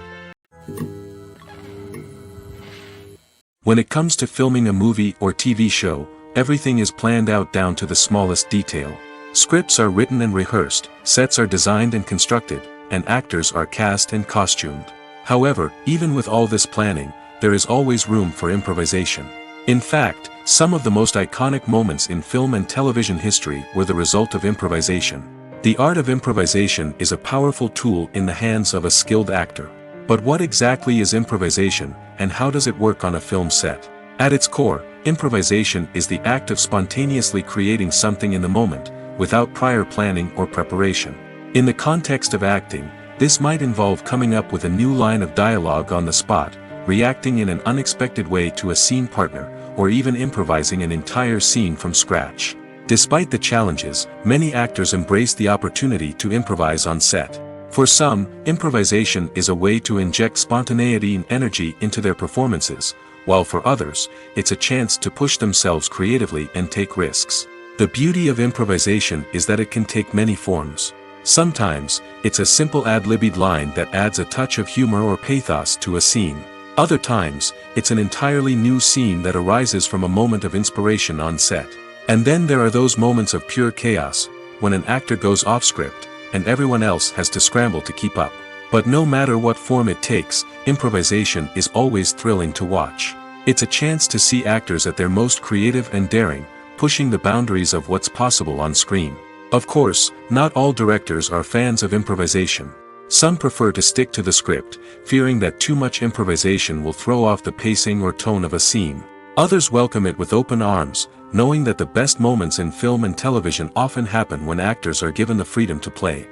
When it comes to filming a movie or TV show, everything is planned out down to the smallest detail. Scripts are written and rehearsed, sets are designed and constructed, and actors are cast and costumed. However, even with all this planning, there is always room for improvisation. In fact, some of the most iconic moments in film and television history were the result of improvisation. The art of improvisation is a powerful tool in the hands of a skilled actor. But what exactly is improvisation, and how does it work on a film set? At its core, improvisation is the act of spontaneously creating something in the moment, without prior planning or preparation. In the context of acting, this might involve coming up with a new line of dialogue on the spot, reacting in an unexpected way to a scene partner, or even improvising an entire scene from scratch. Despite the challenges, many actors embrace the opportunity to improvise on set. For some, improvisation is a way to inject spontaneity and energy into their performances, while for others, it's a chance to push themselves creatively and take risks. The beauty of improvisation is that it can take many forms. Sometimes, it's a simple ad-libbed line that adds a touch of humor or pathos to a scene. Other times, it's an entirely new scene that arises from a moment of inspiration on set. And then there are those moments of pure chaos, when an actor goes off script, and everyone else has to scramble to keep up. But no matter what form it takes, improvisation is always thrilling to watch. It's a chance to see actors at their most creative and daring, pushing the boundaries of what's possible on screen. Of course, not all directors are fans of improvisation. Some prefer to stick to the script, fearing that too much improvisation will throw off the pacing or tone of a scene. Others welcome it with open arms, knowing that the best moments in film and television often happen when actors are given the freedom to play.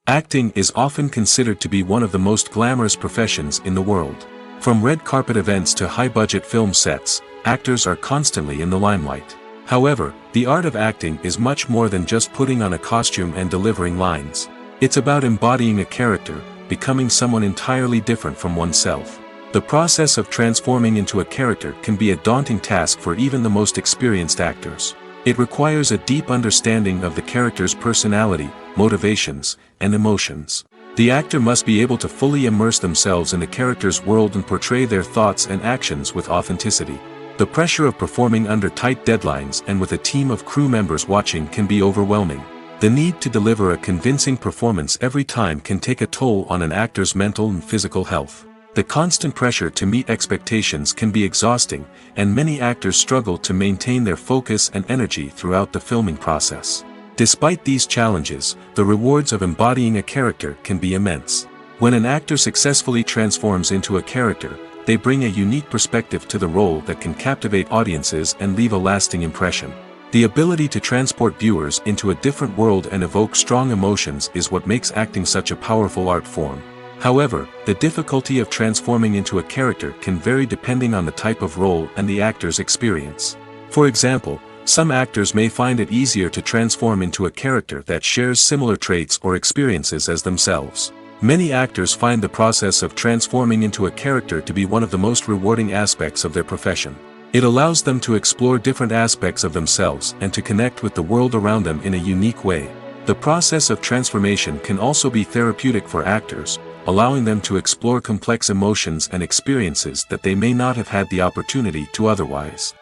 Acting is often considered to be one of the most glamorous professions in the world. From red carpet events to high-budget film sets, actors are constantly in the limelight. However, the art of acting is much more than just putting on a costume and delivering lines. It's about embodying a character, becoming someone entirely different from oneself. The process of transforming into a character can be a daunting task for even the most experienced actors. It requires a deep understanding of the character's personality, motivations, and emotions. The actor must be able to fully immerse themselves in the character's world and portray their thoughts and actions with authenticity. The pressure of performing under tight deadlines and with a team of crew members watching can be overwhelming. The need to deliver a convincing performance every time can take a toll on an actor's mental and physical health. The constant pressure to meet expectations can be exhausting, and many actors struggle to maintain their focus and energy throughout the filming process. Despite these challenges, the rewards of embodying a character can be immense. When an actor successfully transforms into a character, they bring a unique perspective to the role that can captivate audiences and leave a lasting impression. The ability to transport viewers into a different world and evoke strong emotions is what makes acting such a powerful art form. However, the difficulty of transforming into a character can vary depending on the type of role and the actor's experience. For example, some actors may find it easier to transform into a character that shares similar traits or experiences as themselves. Many actors find the process of transforming into a character to be one of the most rewarding aspects of their profession. It allows them to explore different aspects of themselves and to connect with the world around them in a unique way. The process of transformation can also be therapeutic for actors, allowing them to explore complex emotions and experiences that they may not have had the opportunity to otherwise.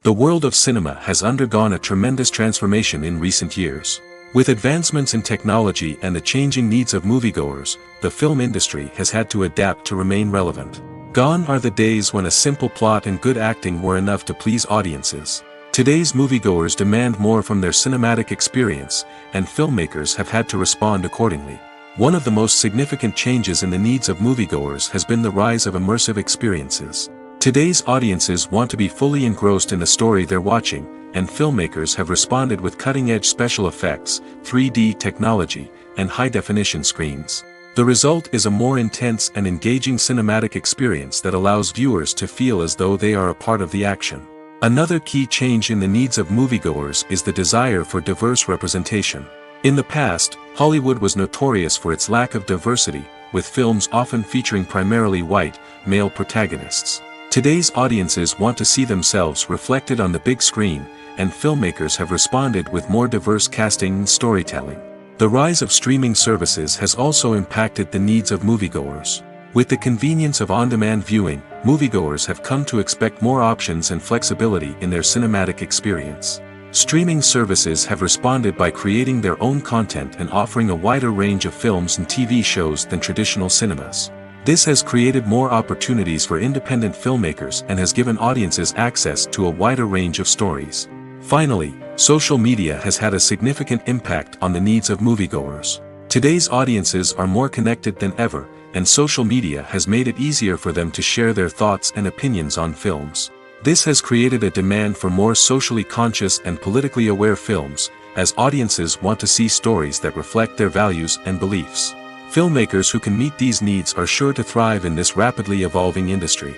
The world of cinema has undergone a tremendous transformation in recent years. With advancements in technology and the changing needs of moviegoers, the film industry has had to adapt to remain relevant. Gone are the days when a simple plot and good acting were enough to please audiences. Today's moviegoers demand more from their cinematic experience, and filmmakers have had to respond accordingly. One of the most significant changes in the needs of moviegoers has been the rise of immersive experiences. Today's audiences want to be fully engrossed in the story they're watching, and filmmakers have responded with cutting-edge special effects, 3D technology, and high-definition screens. The result is a more intense and engaging cinematic experience that allows viewers to feel as though they are a part of the action. Another key change in the needs of moviegoers is the desire for diverse representation. In the past, Hollywood was notorious for its lack of diversity, with films often featuring primarily white, male protagonists. Today's audiences want to see themselves reflected on the big screen, and filmmakers have responded with more diverse casting and storytelling. The rise of streaming services has also impacted the needs of moviegoers. With the convenience of on-demand viewing, moviegoers have come to expect more options and flexibility in their cinematic experience. Streaming services have responded by creating their own content and offering a wider range of films and TV shows than traditional cinemas. This has created more opportunities for independent filmmakers and has given audiences access to a wider range of stories. Finally, social media has had a significant impact on the needs of moviegoers. Today's audiences are more connected than ever, and social media has made it easier for them to share their thoughts and opinions on films. This has created a demand for more socially conscious and politically aware films, as audiences want to see stories that reflect their values and beliefs. Filmmakers who can meet these needs are sure to thrive in this rapidly evolving industry.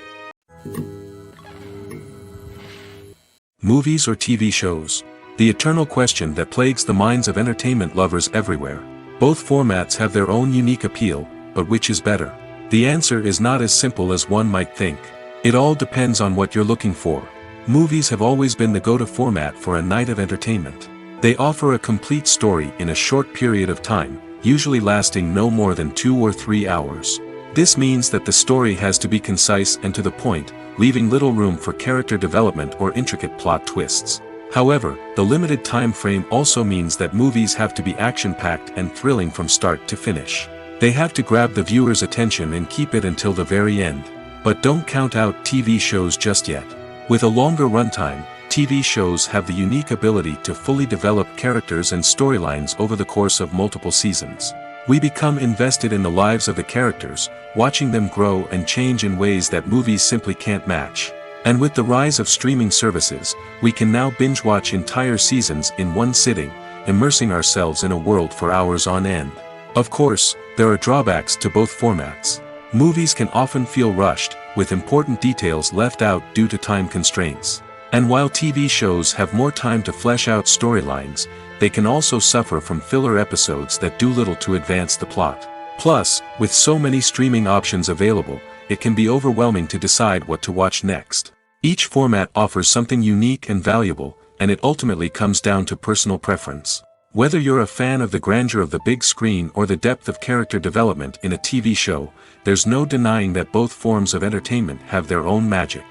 Movies or TV shows? The eternal question that plagues the minds of entertainment lovers everywhere. Both formats have their own unique appeal, but which is better? The answer is not as simple as one might think. It all depends on what you're looking for. Movies have always been the go-to format for a night of entertainment. They offer a complete story in a short period of time, usually lasting no more than 2 or 3 hours. This means that the story has to be concise and to the point, leaving little room for character development or intricate plot twists. However, the limited time frame also means that movies have to be action-packed and thrilling from start to finish. They have to grab the viewer's attention and keep it until the very end. But don't count out TV shows just yet. With a longer runtime, TV shows have the unique ability to fully develop characters and storylines over the course of multiple seasons. We become invested in the lives of the characters, watching them grow and change in ways that movies simply can't match. And with the rise of streaming services, we can now binge-watch entire seasons in one sitting, immersing ourselves in a world for hours on end. Of course, there are drawbacks to both formats. Movies can often feel rushed, with important details left out due to time constraints. And while TV shows have more time to flesh out storylines, they can also suffer from filler episodes that do little to advance the plot. Plus, with so many streaming options available, it can be overwhelming to decide what to watch next. Each format offers something unique and valuable, and it ultimately comes down to personal preference. Whether you're a fan of the grandeur of the big screen or the depth of character development in a TV show, there's no denying that both forms of entertainment have their own magic.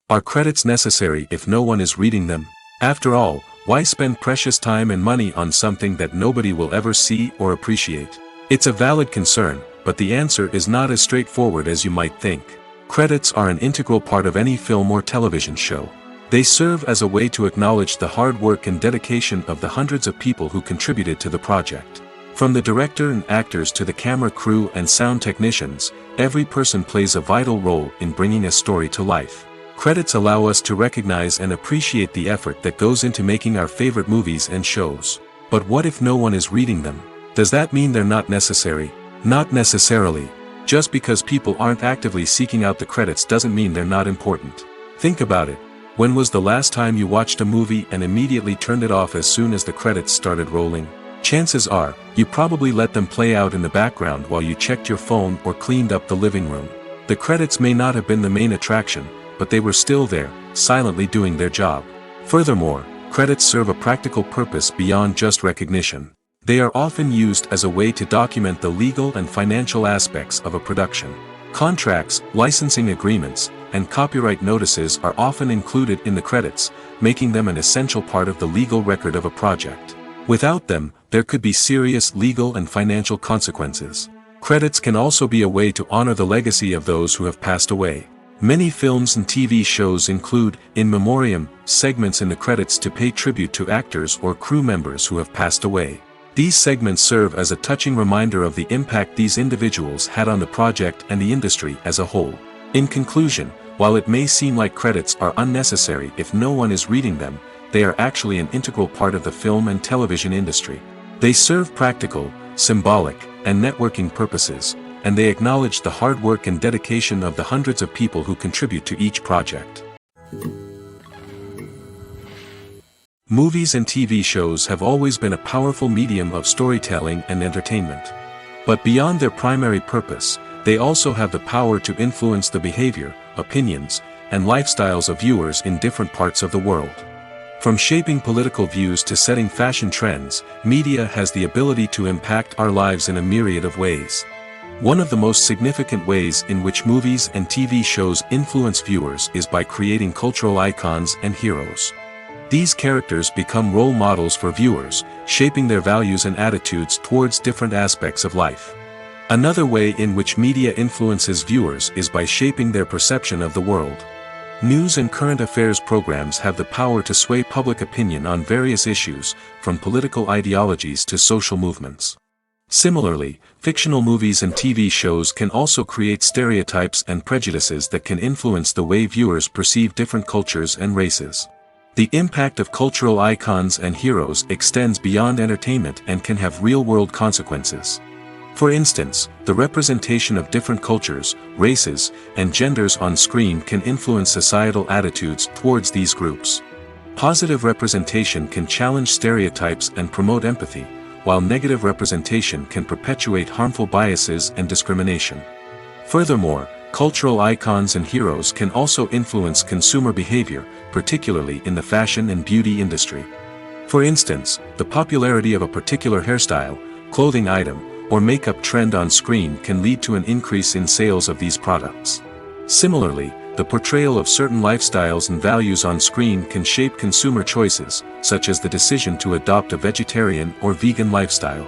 Are credits necessary if no one is reading them? After all, why spend precious time and money on something that nobody will ever see or appreciate? It's a valid concern, but the answer is not as straightforward as you might think. Credits are an integral part of any film or television show. They serve as a way to acknowledge the hard work and dedication of the hundreds of people who contributed to the project. From the director and actors to the camera crew and sound technicians, every person plays a vital role in bringing a story to life. Credits allow us to recognize and appreciate the effort that goes into making our favorite movies and shows. But what if no one is reading them? Does that mean they're not necessary? Not necessarily. Just because people aren't actively seeking out the credits doesn't mean they're not important. Think about it. When was the last time you watched a movie and immediately turned it off as soon as the credits started rolling? Chances are, you probably let them play out in the background while you checked your phone or cleaned up the living room. The credits may not have been the main attraction, but they were still there, silently doing their job. Furthermore, credits serve a practical purpose beyond just recognition. They are often used as a way to document the legal and financial aspects of a production. Contracts, licensing agreements, and copyright notices are often included in the credits, making them an essential part of the legal record of a project. Without them, there could be serious legal and financial consequences. Credits can also be a way to honor the legacy of those who have passed away. Many films and TV shows include, in memoriam, segments in the credits to pay tribute to actors or crew members who have passed away. These segments serve as a touching reminder of the impact these individuals had on the project and the industry as a whole. In conclusion, while it may seem like credits are unnecessary if no one is reading them, they are actually an integral part of the film and television industry. They serve practical, symbolic, and networking purposes, and they acknowledge the hard work and dedication of the hundreds of people who contribute to each project. Movies and TV shows have always been a powerful medium of storytelling and entertainment. But beyond their primary purpose, they also have the power to influence the behavior, opinions, and lifestyles of viewers in different parts of the world. From shaping political views to setting fashion trends, media has the ability to impact our lives in a myriad of ways. One of the most significant ways in which movies and TV shows influence viewers is by creating cultural icons and heroes. These characters become role models for viewers, shaping their values and attitudes towards different aspects of life. Another way in which media influences viewers is by shaping their perception of the world. News and current affairs programs have the power to sway public opinion on various issues, from political ideologies to social movements. Similarly, fictional movies and TV shows can also create stereotypes and prejudices that can influence the way viewers perceive different cultures and races. The impact of cultural icons and heroes extends beyond entertainment and can have real-world consequences. For instance, the representation of different cultures, races, and genders on screen can influence societal attitudes towards these groups. Positive representation can challenge stereotypes and promote empathy, while negative representation can perpetuate harmful biases and discrimination. Furthermore, cultural icons and heroes can also influence consumer behavior, particularly in the fashion and beauty industry. For instance, the popularity of a particular hairstyle, clothing item, or makeup trend on screen can lead to an increase in sales of these products. Similarly, the portrayal of certain lifestyles and values on screen can shape consumer choices, such as the decision to adopt a vegetarian or vegan lifestyle.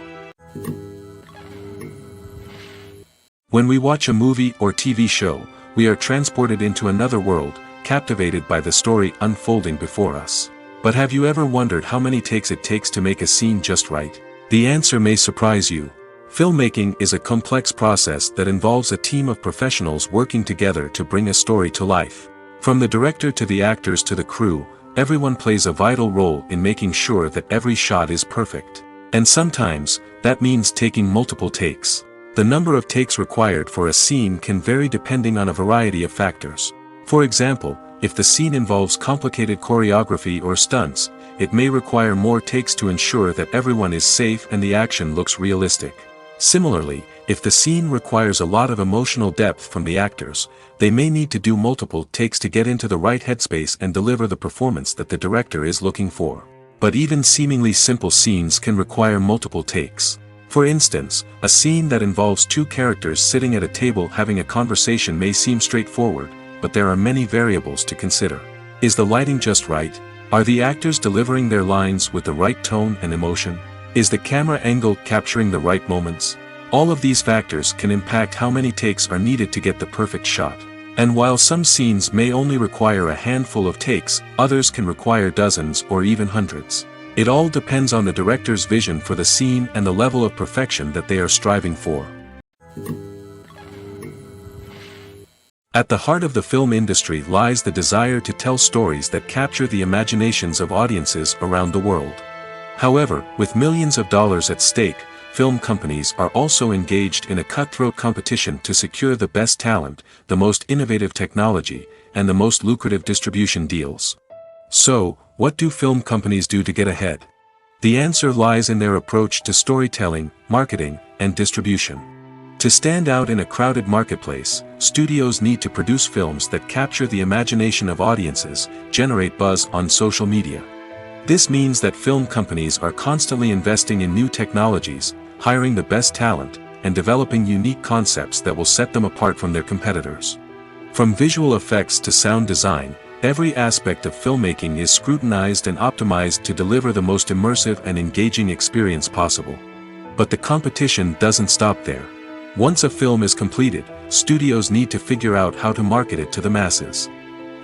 When we watch a movie or TV show, we are transported into another world, captivated by the story unfolding before us. But have you ever wondered how many takes it takes to make a scene just right? The answer may surprise you. Filmmaking is a complex process that involves a team of professionals working together to bring a story to life. From the director to the actors to the crew, everyone plays a vital role in making sure that every shot is perfect. And sometimes, that means taking multiple takes. The number of takes required for a scene can vary depending on a variety of factors. For example, if the scene involves complicated choreography or stunts, it may require more takes to ensure that everyone is safe and the action looks realistic. Similarly, if the scene requires a lot of emotional depth from the actors, they may need to do multiple takes to get into the right headspace and deliver the performance that the director is looking for. But even seemingly simple scenes can require multiple takes. For instance, a scene that involves two characters sitting at a table having a conversation may seem straightforward, but there are many variables to consider. Is the lighting just right? Are the actors delivering their lines with the right tone and emotion? Is the camera angle capturing the right moments? All of these factors can impact how many takes are needed to get the perfect shot. And while some scenes may only require a handful of takes, others can require dozens or even hundreds. It all depends on the director's vision for the scene and the level of perfection that they are striving for. At the heart of the film industry lies the desire to tell stories that capture the imaginations of audiences around the world. However, with millions of dollars at stake, film companies are also engaged in a cutthroat competition to secure the best talent, the most innovative technology, and the most lucrative distribution deals. So, what do film companies do to get ahead? The answer lies in their approach to storytelling, marketing, and distribution. To stand out in a crowded marketplace, studios need to produce films that capture the imagination of audiences, generate buzz on social media. This means that film companies are constantly investing in new technologies, hiring the best talent, and developing unique concepts that will set them apart from their competitors. From visual effects to sound design, Every aspect of filmmaking is scrutinized and optimized to deliver the most immersive and engaging experience possible. But the competition doesn't stop there. Once a film is completed, studios need to figure out how to market it to the masses.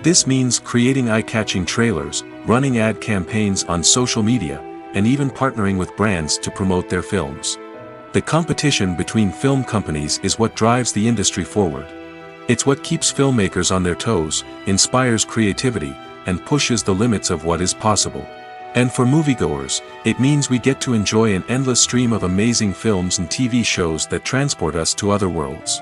This means creating eye-catching trailers, running ad campaigns on social media, and even partnering with brands to promote their films. The competition between film companies is what drives the industry forward. It's what keeps filmmakers on their toes, inspires creativity, and pushes the limits of what is possible. And for moviegoers, it means we get to enjoy an endless stream of amazing films and TV shows that transport us to other worlds.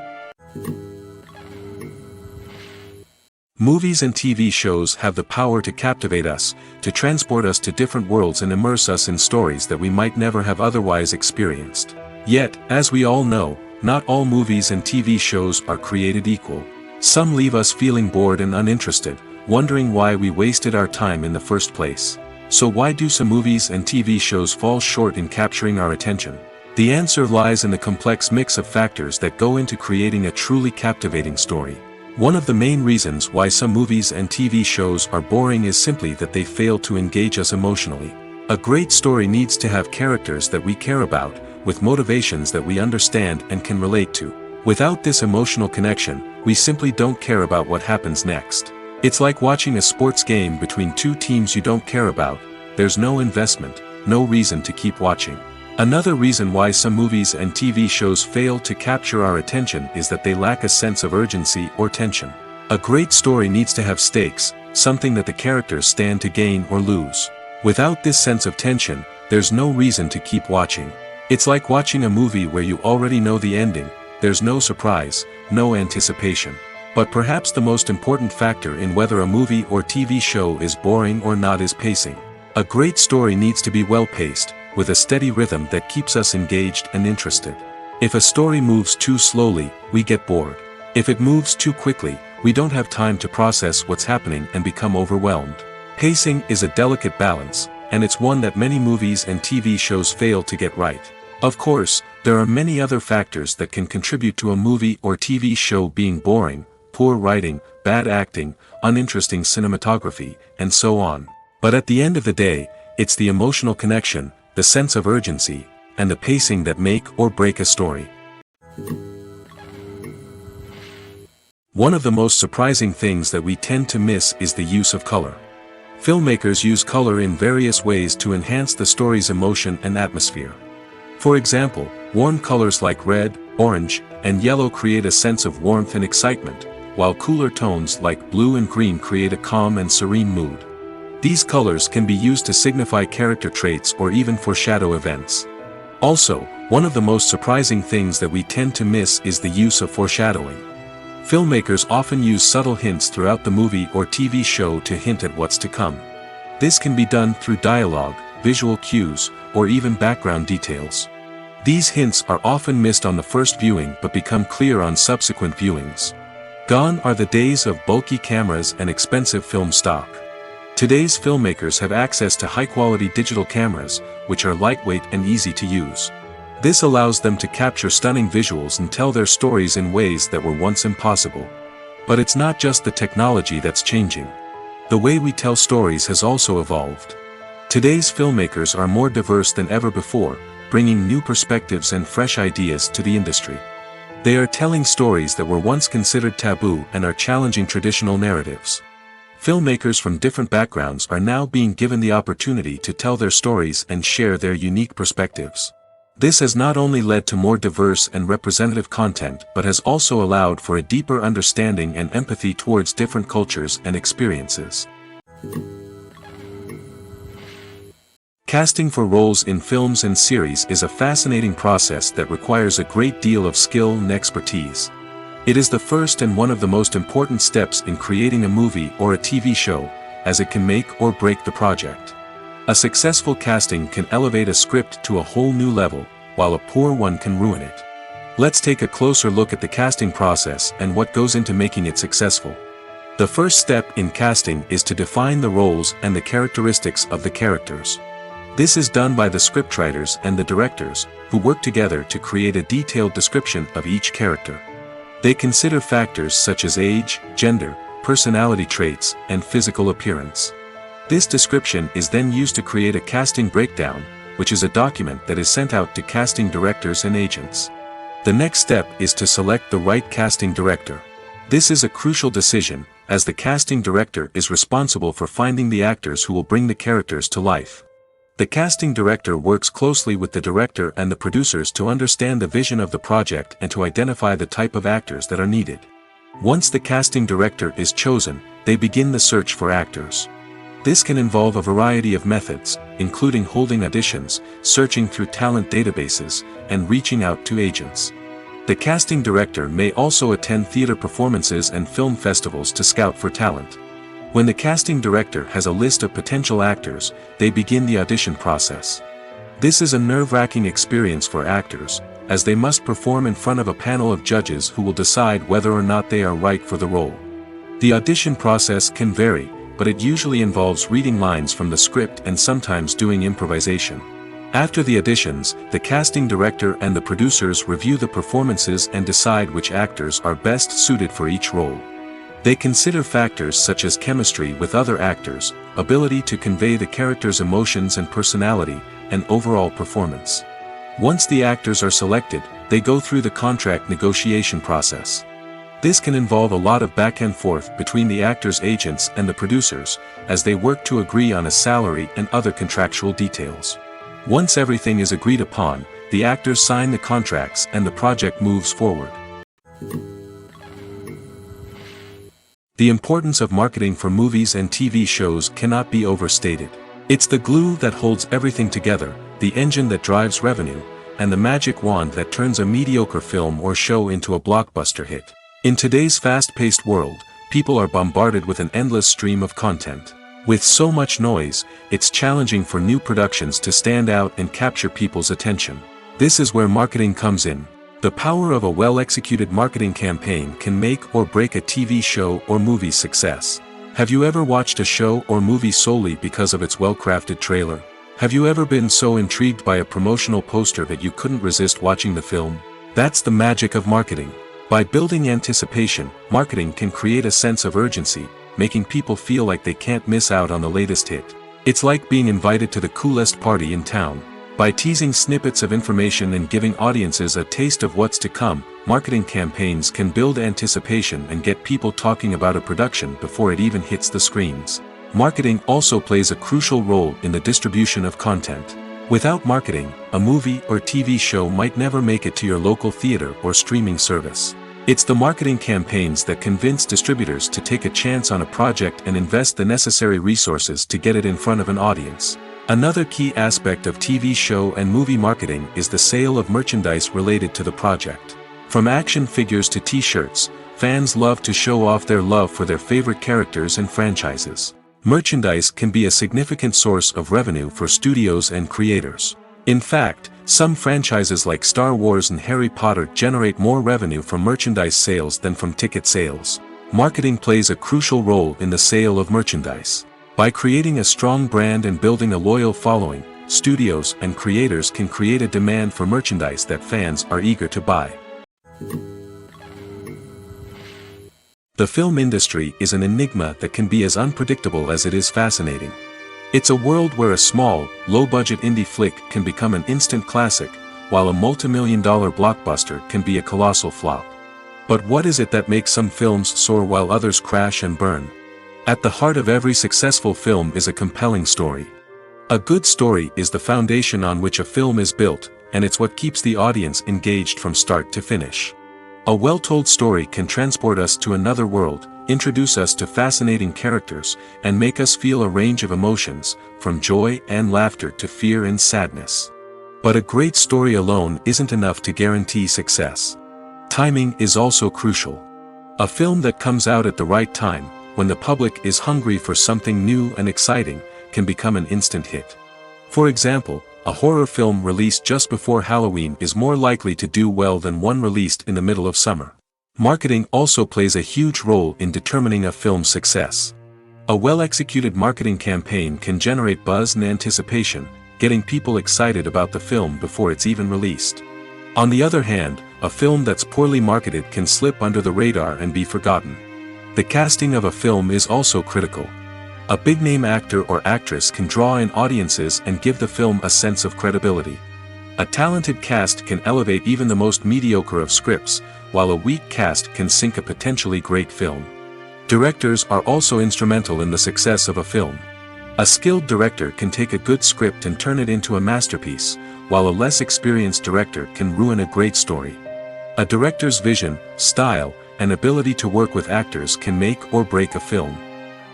Movies and TV shows have the power to captivate us, to transport us to different worlds and immerse us in stories that we might never have otherwise experienced. Yet, as we all know, not all movies and TV shows are created equal. Some leave us feeling bored and uninterested, wondering why we wasted our time in the first place. So why do some movies and TV shows fall short in capturing our attention? The answer lies in the complex mix of factors that go into creating a truly captivating story. One of the main reasons why some movies and TV shows are boring is simply that they fail to engage us emotionally. A great story needs to have characters that we care about, with motivations that we understand and can relate to. Without this emotional connection, we simply don't care about what happens next. It's like watching a sports game between two teams you don't care about. There's no investment, no reason to keep watching. Another reason why some movies and TV shows fail to capture our attention is that they lack a sense of urgency or tension. A great story needs to have stakes, something that the characters stand to gain or lose. Without this sense of tension, there's no reason to keep watching. It's like watching a movie where you already know the ending. There's no surprise, no anticipation. But perhaps the most important factor in whether a movie or TV show is boring or not is pacing. A great story needs to be well-paced, with a steady rhythm that keeps us engaged and interested. If a story moves too slowly, we get bored. If it moves too quickly, we don't have time to process what's happening and become overwhelmed. Pacing is a delicate balance, and it's one that many movies and TV shows fail to get right. Of course, there are many other factors that can contribute to a movie or TV show being boring: poor writing, bad acting, uninteresting cinematography, and so on. But at the end of the day, it's the emotional connection, the sense of urgency, and the pacing that make or break a story. One of the most surprising things that we tend to miss is the use of color. Filmmakers use color in various ways to enhance the story's emotion and atmosphere. For example, warm colors like red, orange, and yellow create a sense of warmth and excitement, while cooler tones like blue and green create a calm and serene mood. These colors can be used to signify character traits or even foreshadow events. Also, one of the most surprising things that we tend to miss is the use of foreshadowing. Filmmakers often use subtle hints throughout the movie or TV show to hint at what's to come. This can be done through dialogue, visual cues, or even background details. These hints are often missed on the first viewing but become clear on subsequent viewings. Gone are the days of bulky cameras and expensive film stock. Today's filmmakers have access to high-quality digital cameras, which are lightweight and easy to use. This allows them to capture stunning visuals and tell their stories in ways that were once impossible. But it's not just the technology that's changing. The way we tell stories has also evolved. Today's filmmakers are more diverse than ever before, bringing new perspectives and fresh ideas to the industry. They are telling stories that were once considered taboo and are challenging traditional narratives. Filmmakers from different backgrounds are now being given the opportunity to tell their stories and share their unique perspectives. This has not only led to more diverse and representative content but has also allowed for a deeper understanding and empathy towards different cultures and experiences. Casting for roles in films and series is a fascinating process that requires a great deal of skill and expertise. It is the first and one of the most important steps in creating a movie or a TV show, as it can make or break the project. A successful casting can elevate a script to a whole new level, while a poor one can ruin it. Let's take a closer look at the casting process and what goes into making it successful. The first step in casting is to define the roles and the characteristics of the characters. This is done by the scriptwriters and the directors, who work together to create a detailed description of each character. They consider factors such as age, gender, personality traits, and physical appearance. This description is then used to create a casting breakdown, which is a document that is sent out to casting directors and agents. The next step is to select the right casting director. This is a crucial decision, as the casting director is responsible for finding the actors who will bring the characters to life. The casting director works closely with the director and the producers to understand the vision of the project and to identify the type of actors that are needed. Once the casting director is chosen, they begin the search for actors. This can involve a variety of methods, including holding auditions, searching through talent databases, and reaching out to agents. The casting director may also attend theater performances and film festivals to scout for talent. When the casting director has a list of potential actors, they begin the audition process. This is a nerve-wracking experience for actors, as they must perform in front of a panel of judges who will decide whether or not they are right for the role. The audition process can vary, but it usually involves reading lines from the script and sometimes doing improvisation. After the auditions, the casting director and the producers review the performances and decide which actors are best suited for each role. They consider factors such as chemistry with other actors, ability to convey the character's emotions and personality, and overall performance. Once the actors are selected, they go through the contract negotiation process. This can involve a lot of back and forth between the actors' agents and the producers, as they work to agree on a salary and other contractual details. Once everything is agreed upon, the actors sign the contracts and the project moves forward. The importance of marketing for movies and TV shows cannot be overstated. It's the glue that holds everything together, the engine that drives revenue, and the magic wand that turns a mediocre film or show into a blockbuster hit. In today's fast-paced world, people are bombarded with an endless stream of content. With so much noise, it's challenging for new productions to stand out and capture people's attention. This is where marketing comes in. The power of a well-executed marketing campaign can make or break a TV show or movie's success. Have you ever watched a show or movie solely because of its well-crafted trailer? Have you ever been so intrigued by a promotional poster that you couldn't resist watching the film? That's the magic of marketing. By building anticipation, marketing can create a sense of urgency, making people feel like they can't miss out on the latest hit. It's like being invited to the coolest party in town. By teasing snippets of information and giving audiences a taste of what's to come, marketing campaigns can build anticipation and get people talking about a production before it even hits the screens. Marketing also plays a crucial role in the distribution of content. Without marketing, a movie or TV show might never make it to your local theater or streaming service. It's the marketing campaigns that convince distributors to take a chance on a project and invest the necessary resources to get it in front of an audience. Another key aspect of TV show and movie marketing is the sale of merchandise related to the project. From action figures to t-shirts, fans love to show off their love for their favorite characters and franchises. Merchandise can be a significant source of revenue for studios and creators. In fact, some franchises like Star Wars and Harry Potter generate more revenue from merchandise sales than from ticket sales. Marketing plays a crucial role in the sale of merchandise. By creating a strong brand and building a loyal following, studios and creators can create a demand for merchandise that fans are eager to buy. The film industry is an enigma that can be as unpredictable as it is fascinating. It's a world where a small, low-budget indie flick can become an instant classic, while a multi-million-dollar blockbuster can be a colossal flop. But what is it that makes some films soar while others crash and burn? At the heart of every successful film is a compelling story. A good story is the foundation on which a film is built, and it's what keeps the audience engaged from start to finish. A well-told story can transport us to another world, introduce us to fascinating characters, and make us feel a range of emotions, from joy and laughter to fear and sadness. But a great story alone isn't enough to guarantee success. Timing is also crucial. A film that comes out at the right time, when the public is hungry for something new and exciting, can become an instant hit. For example, a horror film released just before Halloween is more likely to do well than one released in the middle of summer. Marketing also plays a huge role in determining a film's success. A well-executed marketing campaign can generate buzz and anticipation, getting people excited about the film before it's even released. On the other hand, a film that's poorly marketed can slip under the radar and be forgotten. The casting of a film is also critical. A big-name actor or actress can draw in audiences and give the film a sense of credibility. A talented cast can elevate even the most mediocre of scripts, while a weak cast can sink a potentially great film. Directors are also instrumental in the success of a film. A skilled director can take a good script and turn it into a masterpiece, while a less experienced director can ruin a great story. A director's vision, style, and ability to work with actors can make or break a film.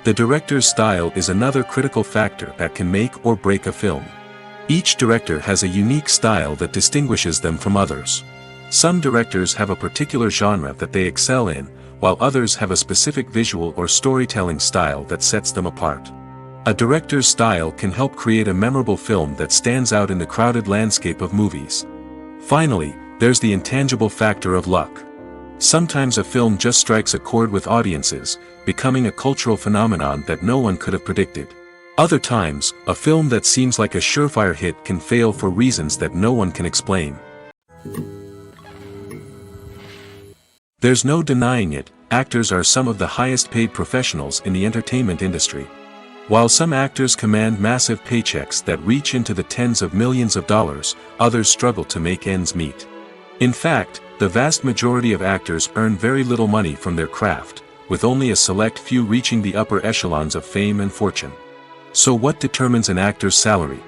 The director's style is another critical factor that can make or break a film. Each director has a unique style that distinguishes them from others. Some directors have a particular genre that they excel in, while others have a specific visual or storytelling style that sets them apart. A director's style can help create a memorable film that stands out in the crowded landscape of movies. Finally, there's the intangible factor of luck. Sometimes a film just strikes a chord with audiences, becoming a cultural phenomenon that no one could have predicted. Other times, a film that seems like a surefire hit can fail for reasons that no one can explain. There's no denying it, actors are some of the highest paid professionals in the entertainment industry. While some actors command massive paychecks that reach into the tens of millions of dollars, others struggle to make ends meet. In fact, the vast majority of actors earn very little money from their craft, with only a select few reaching the upper echelons of fame and fortune. So what determines an actor's salary?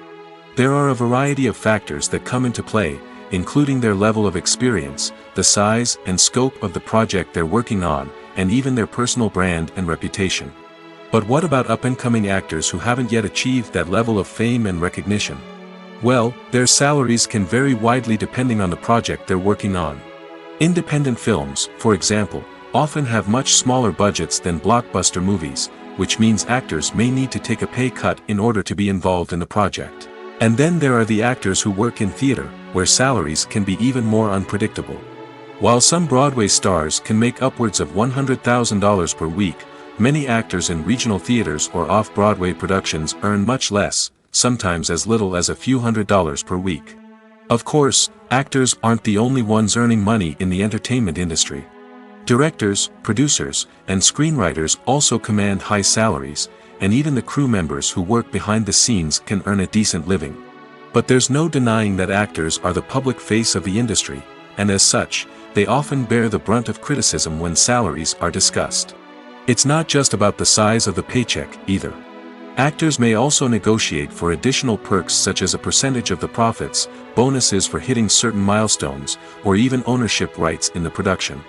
There are a variety of factors that come into play, including their level of experience, the size and scope of the project they're working on, and even their personal brand and reputation. But what about up-and-coming actors who haven't yet achieved that level of fame and recognition? Well, their salaries can vary widely depending on the project they're working on. Independent films, for example, often have much smaller budgets than blockbuster movies, which means actors may need to take a pay cut in order to be involved in the project. And then there are the actors who work in theater, where salaries can be even more unpredictable. While some Broadway stars can make upwards of $100,000 per week, many actors in regional theaters or off-Broadway productions earn much less, sometimes as little as a few $100s per week. Of course, actors aren't the only ones earning money in the entertainment industry. Directors, producers, and screenwriters also command high salaries, and even the crew members who work behind the scenes can earn a decent living. But there's no denying that actors are the public face of the industry, and as such, they often bear the brunt of criticism when salaries are discussed. It's not just about the size of the paycheck, either. Actors may also negotiate for additional perks such as a percentage of the profits, bonuses for hitting certain milestones, or even ownership rights in the production.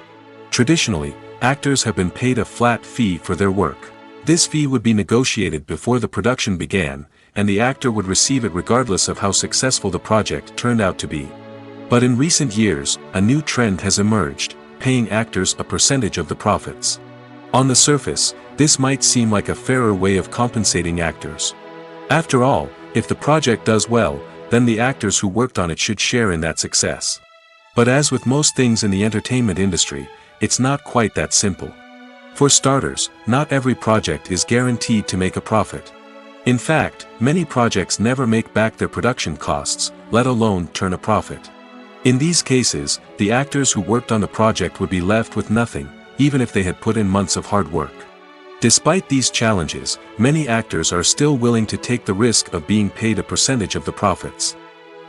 Traditionally, actors have been paid a flat fee for their work. This fee would be negotiated before the production began, and the actor would receive it regardless of how successful the project turned out to be. But in recent years, a new trend has emerged, paying actors a percentage of the profits. On the surface, this might seem like a fairer way of compensating actors. After all, if the project does well, then the actors who worked on it should share in that success. But as with most things in the entertainment industry, it's not quite that simple. For starters, not every project is guaranteed to make a profit. In fact, many projects never make back their production costs, let alone turn a profit. In these cases, the actors who worked on the project would be left with nothing, even if they had put in months of hard work. Despite these challenges, many actors are still willing to take the risk of being paid a percentage of the profits.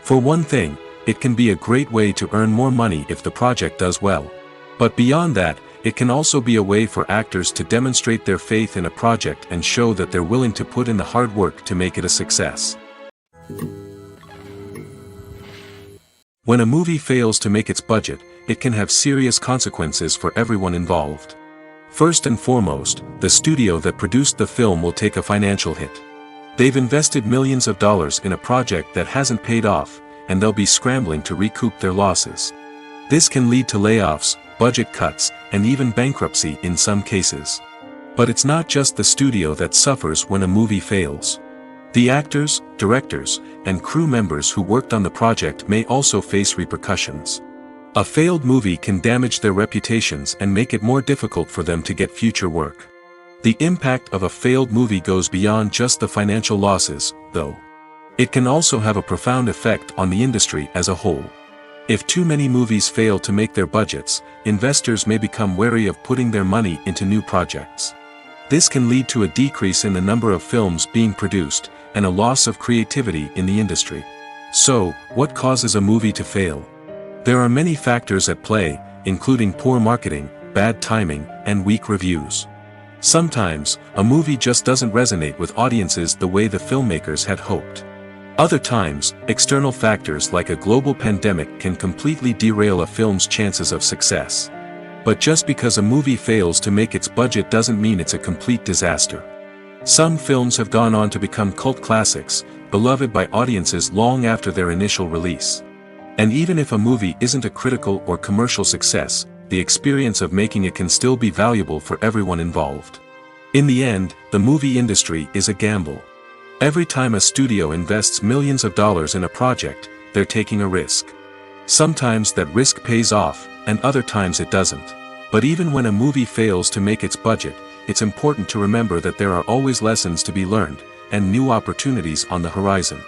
For one thing, it can be a great way to earn more money if the project does well. But beyond that, it can also be a way for actors to demonstrate their faith in a project and show that they're willing to put in the hard work to make it a success. When a movie fails to make its budget, it can have serious consequences for everyone involved. First and foremost, the studio that produced the film will take a financial hit. They've invested millions of dollars in a project that hasn't paid off, and they'll be scrambling to recoup their losses. This can lead to layoffs, budget cuts, and even bankruptcy in some cases. But it's not just the studio that suffers when a movie fails. The actors, directors, and crew members who worked on the project may also face repercussions. A failed movie can damage their reputations and make it more difficult for them to get future work. The impact of a failed movie goes beyond just the financial losses, though. It can also have a profound effect on the industry as a whole. If too many movies fail to make their budgets, investors may become wary of putting their money into new projects. This can lead to a decrease in the number of films being produced, and a loss of creativity in the industry. So, what causes a movie to fail? There are many factors at play, including poor marketing, bad timing, and weak reviews. Sometimes, a movie just doesn't resonate with audiences the way the filmmakers had hoped. Other times, external factors like a global pandemic can completely derail a film's chances of success. But just because a movie fails to make its budget doesn't mean it's a complete disaster. Some films have gone on to become cult classics, beloved by audiences long after their initial release. And even if a movie isn't a critical or commercial success, the experience of making it can still be valuable for everyone involved. In the end, the movie industry is a gamble. Every time a studio invests millions of dollars in a project, they're taking a risk. Sometimes that risk pays off, and other times it doesn't. But even when a movie fails to make its budget, it's important to remember that there are always lessons to be learned, and new opportunities on the horizon.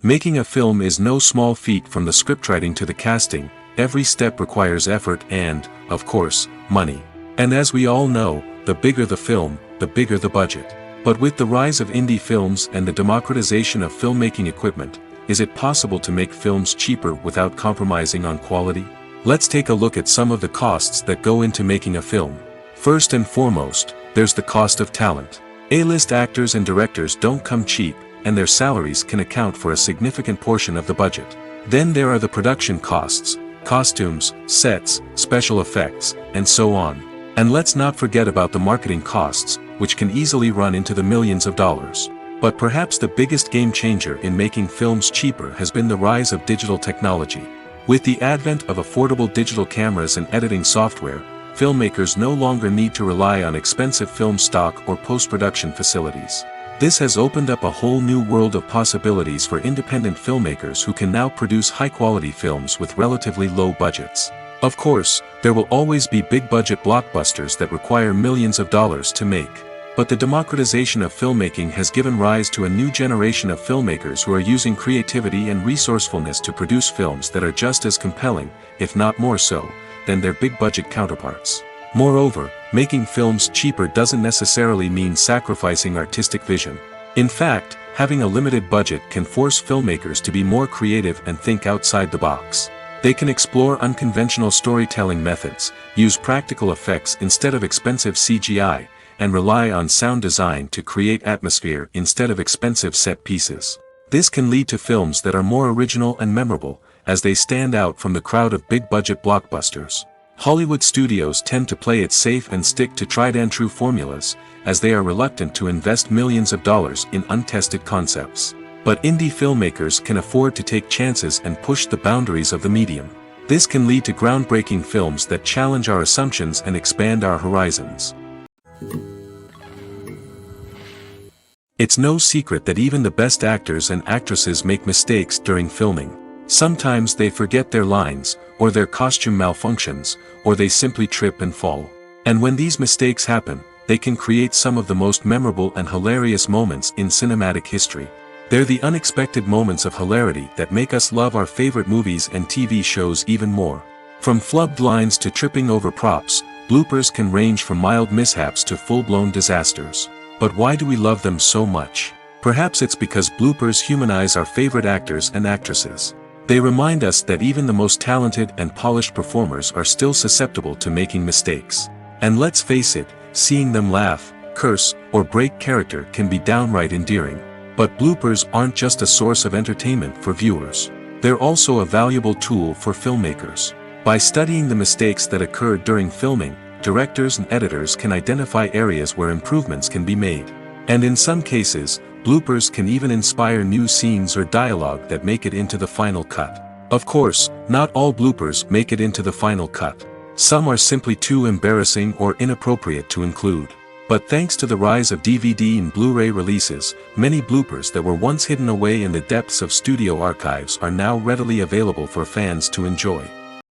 Making a film is no small feat. From the scriptwriting to the casting, every step requires effort and, of course, money. And as we all know, the bigger the film, the bigger the budget. But with the rise of indie films and the democratization of filmmaking equipment, is it possible to make films cheaper without compromising on quality? Let's take a look at some of the costs that go into making a film. First and foremost, there's the cost of talent. A-list actors and directors don't come cheap, and their salaries can account for a significant portion of the budget. Then there are the production costs, costumes, sets, special effects, and so on. And let's not forget about the marketing costs, which can easily run into the millions of dollars. But perhaps the biggest game changer in making films cheaper has been the rise of digital technology. With the advent of affordable digital cameras and editing software, filmmakers no longer need to rely on expensive film stock or post-production facilities. This has opened up a whole new world of possibilities for independent filmmakers who can now produce high-quality films with relatively low budgets. Of course, there will always be big-budget blockbusters that require millions of dollars to make. But the democratization of filmmaking has given rise to a new generation of filmmakers who are using creativity and resourcefulness to produce films that are just as compelling, if not more so, than their big-budget counterparts. Moreover, making films cheaper doesn't necessarily mean sacrificing artistic vision. In fact, having a limited budget can force filmmakers to be more creative and think outside the box. They can explore unconventional storytelling methods, use practical effects instead of expensive CGI, and rely on sound design to create atmosphere instead of expensive set pieces. This can lead to films that are more original and memorable, as they stand out from the crowd of big-budget blockbusters. Hollywood studios tend to play it safe and stick to tried-and-true formulas, as they are reluctant to invest millions of dollars in untested concepts. But indie filmmakers can afford to take chances and push the boundaries of the medium. This can lead to groundbreaking films that challenge our assumptions and expand our horizons. It's no secret that even the best actors and actresses make mistakes during filming. Sometimes they forget their lines, or their costume malfunctions, or they simply trip and fall. And when these mistakes happen, they can create some of the most memorable and hilarious moments in cinematic history. They're the unexpected moments of hilarity that make us love our favorite movies and TV shows even more. From flubbed lines to tripping over props, bloopers can range from mild mishaps to full-blown disasters. But why do we love them so much? Perhaps it's because bloopers humanize our favorite actors and actresses. They remind us that even the most talented and polished performers are still susceptible to making mistakes. And let's face it, seeing them laugh, curse, or break character can be downright endearing. But bloopers aren't just a source of entertainment for viewers. They're also a valuable tool for filmmakers. By studying the mistakes that occurred during filming, directors and editors can identify areas where improvements can be made. And in some cases, bloopers can even inspire new scenes or dialogue that make it into the final cut. Of course, not all bloopers make it into the final cut. Some are simply too embarrassing or inappropriate to include. But thanks to the rise of DVD and Blu-ray releases, many bloopers that were once hidden away in the depths of studio archives are now readily available for fans to enjoy.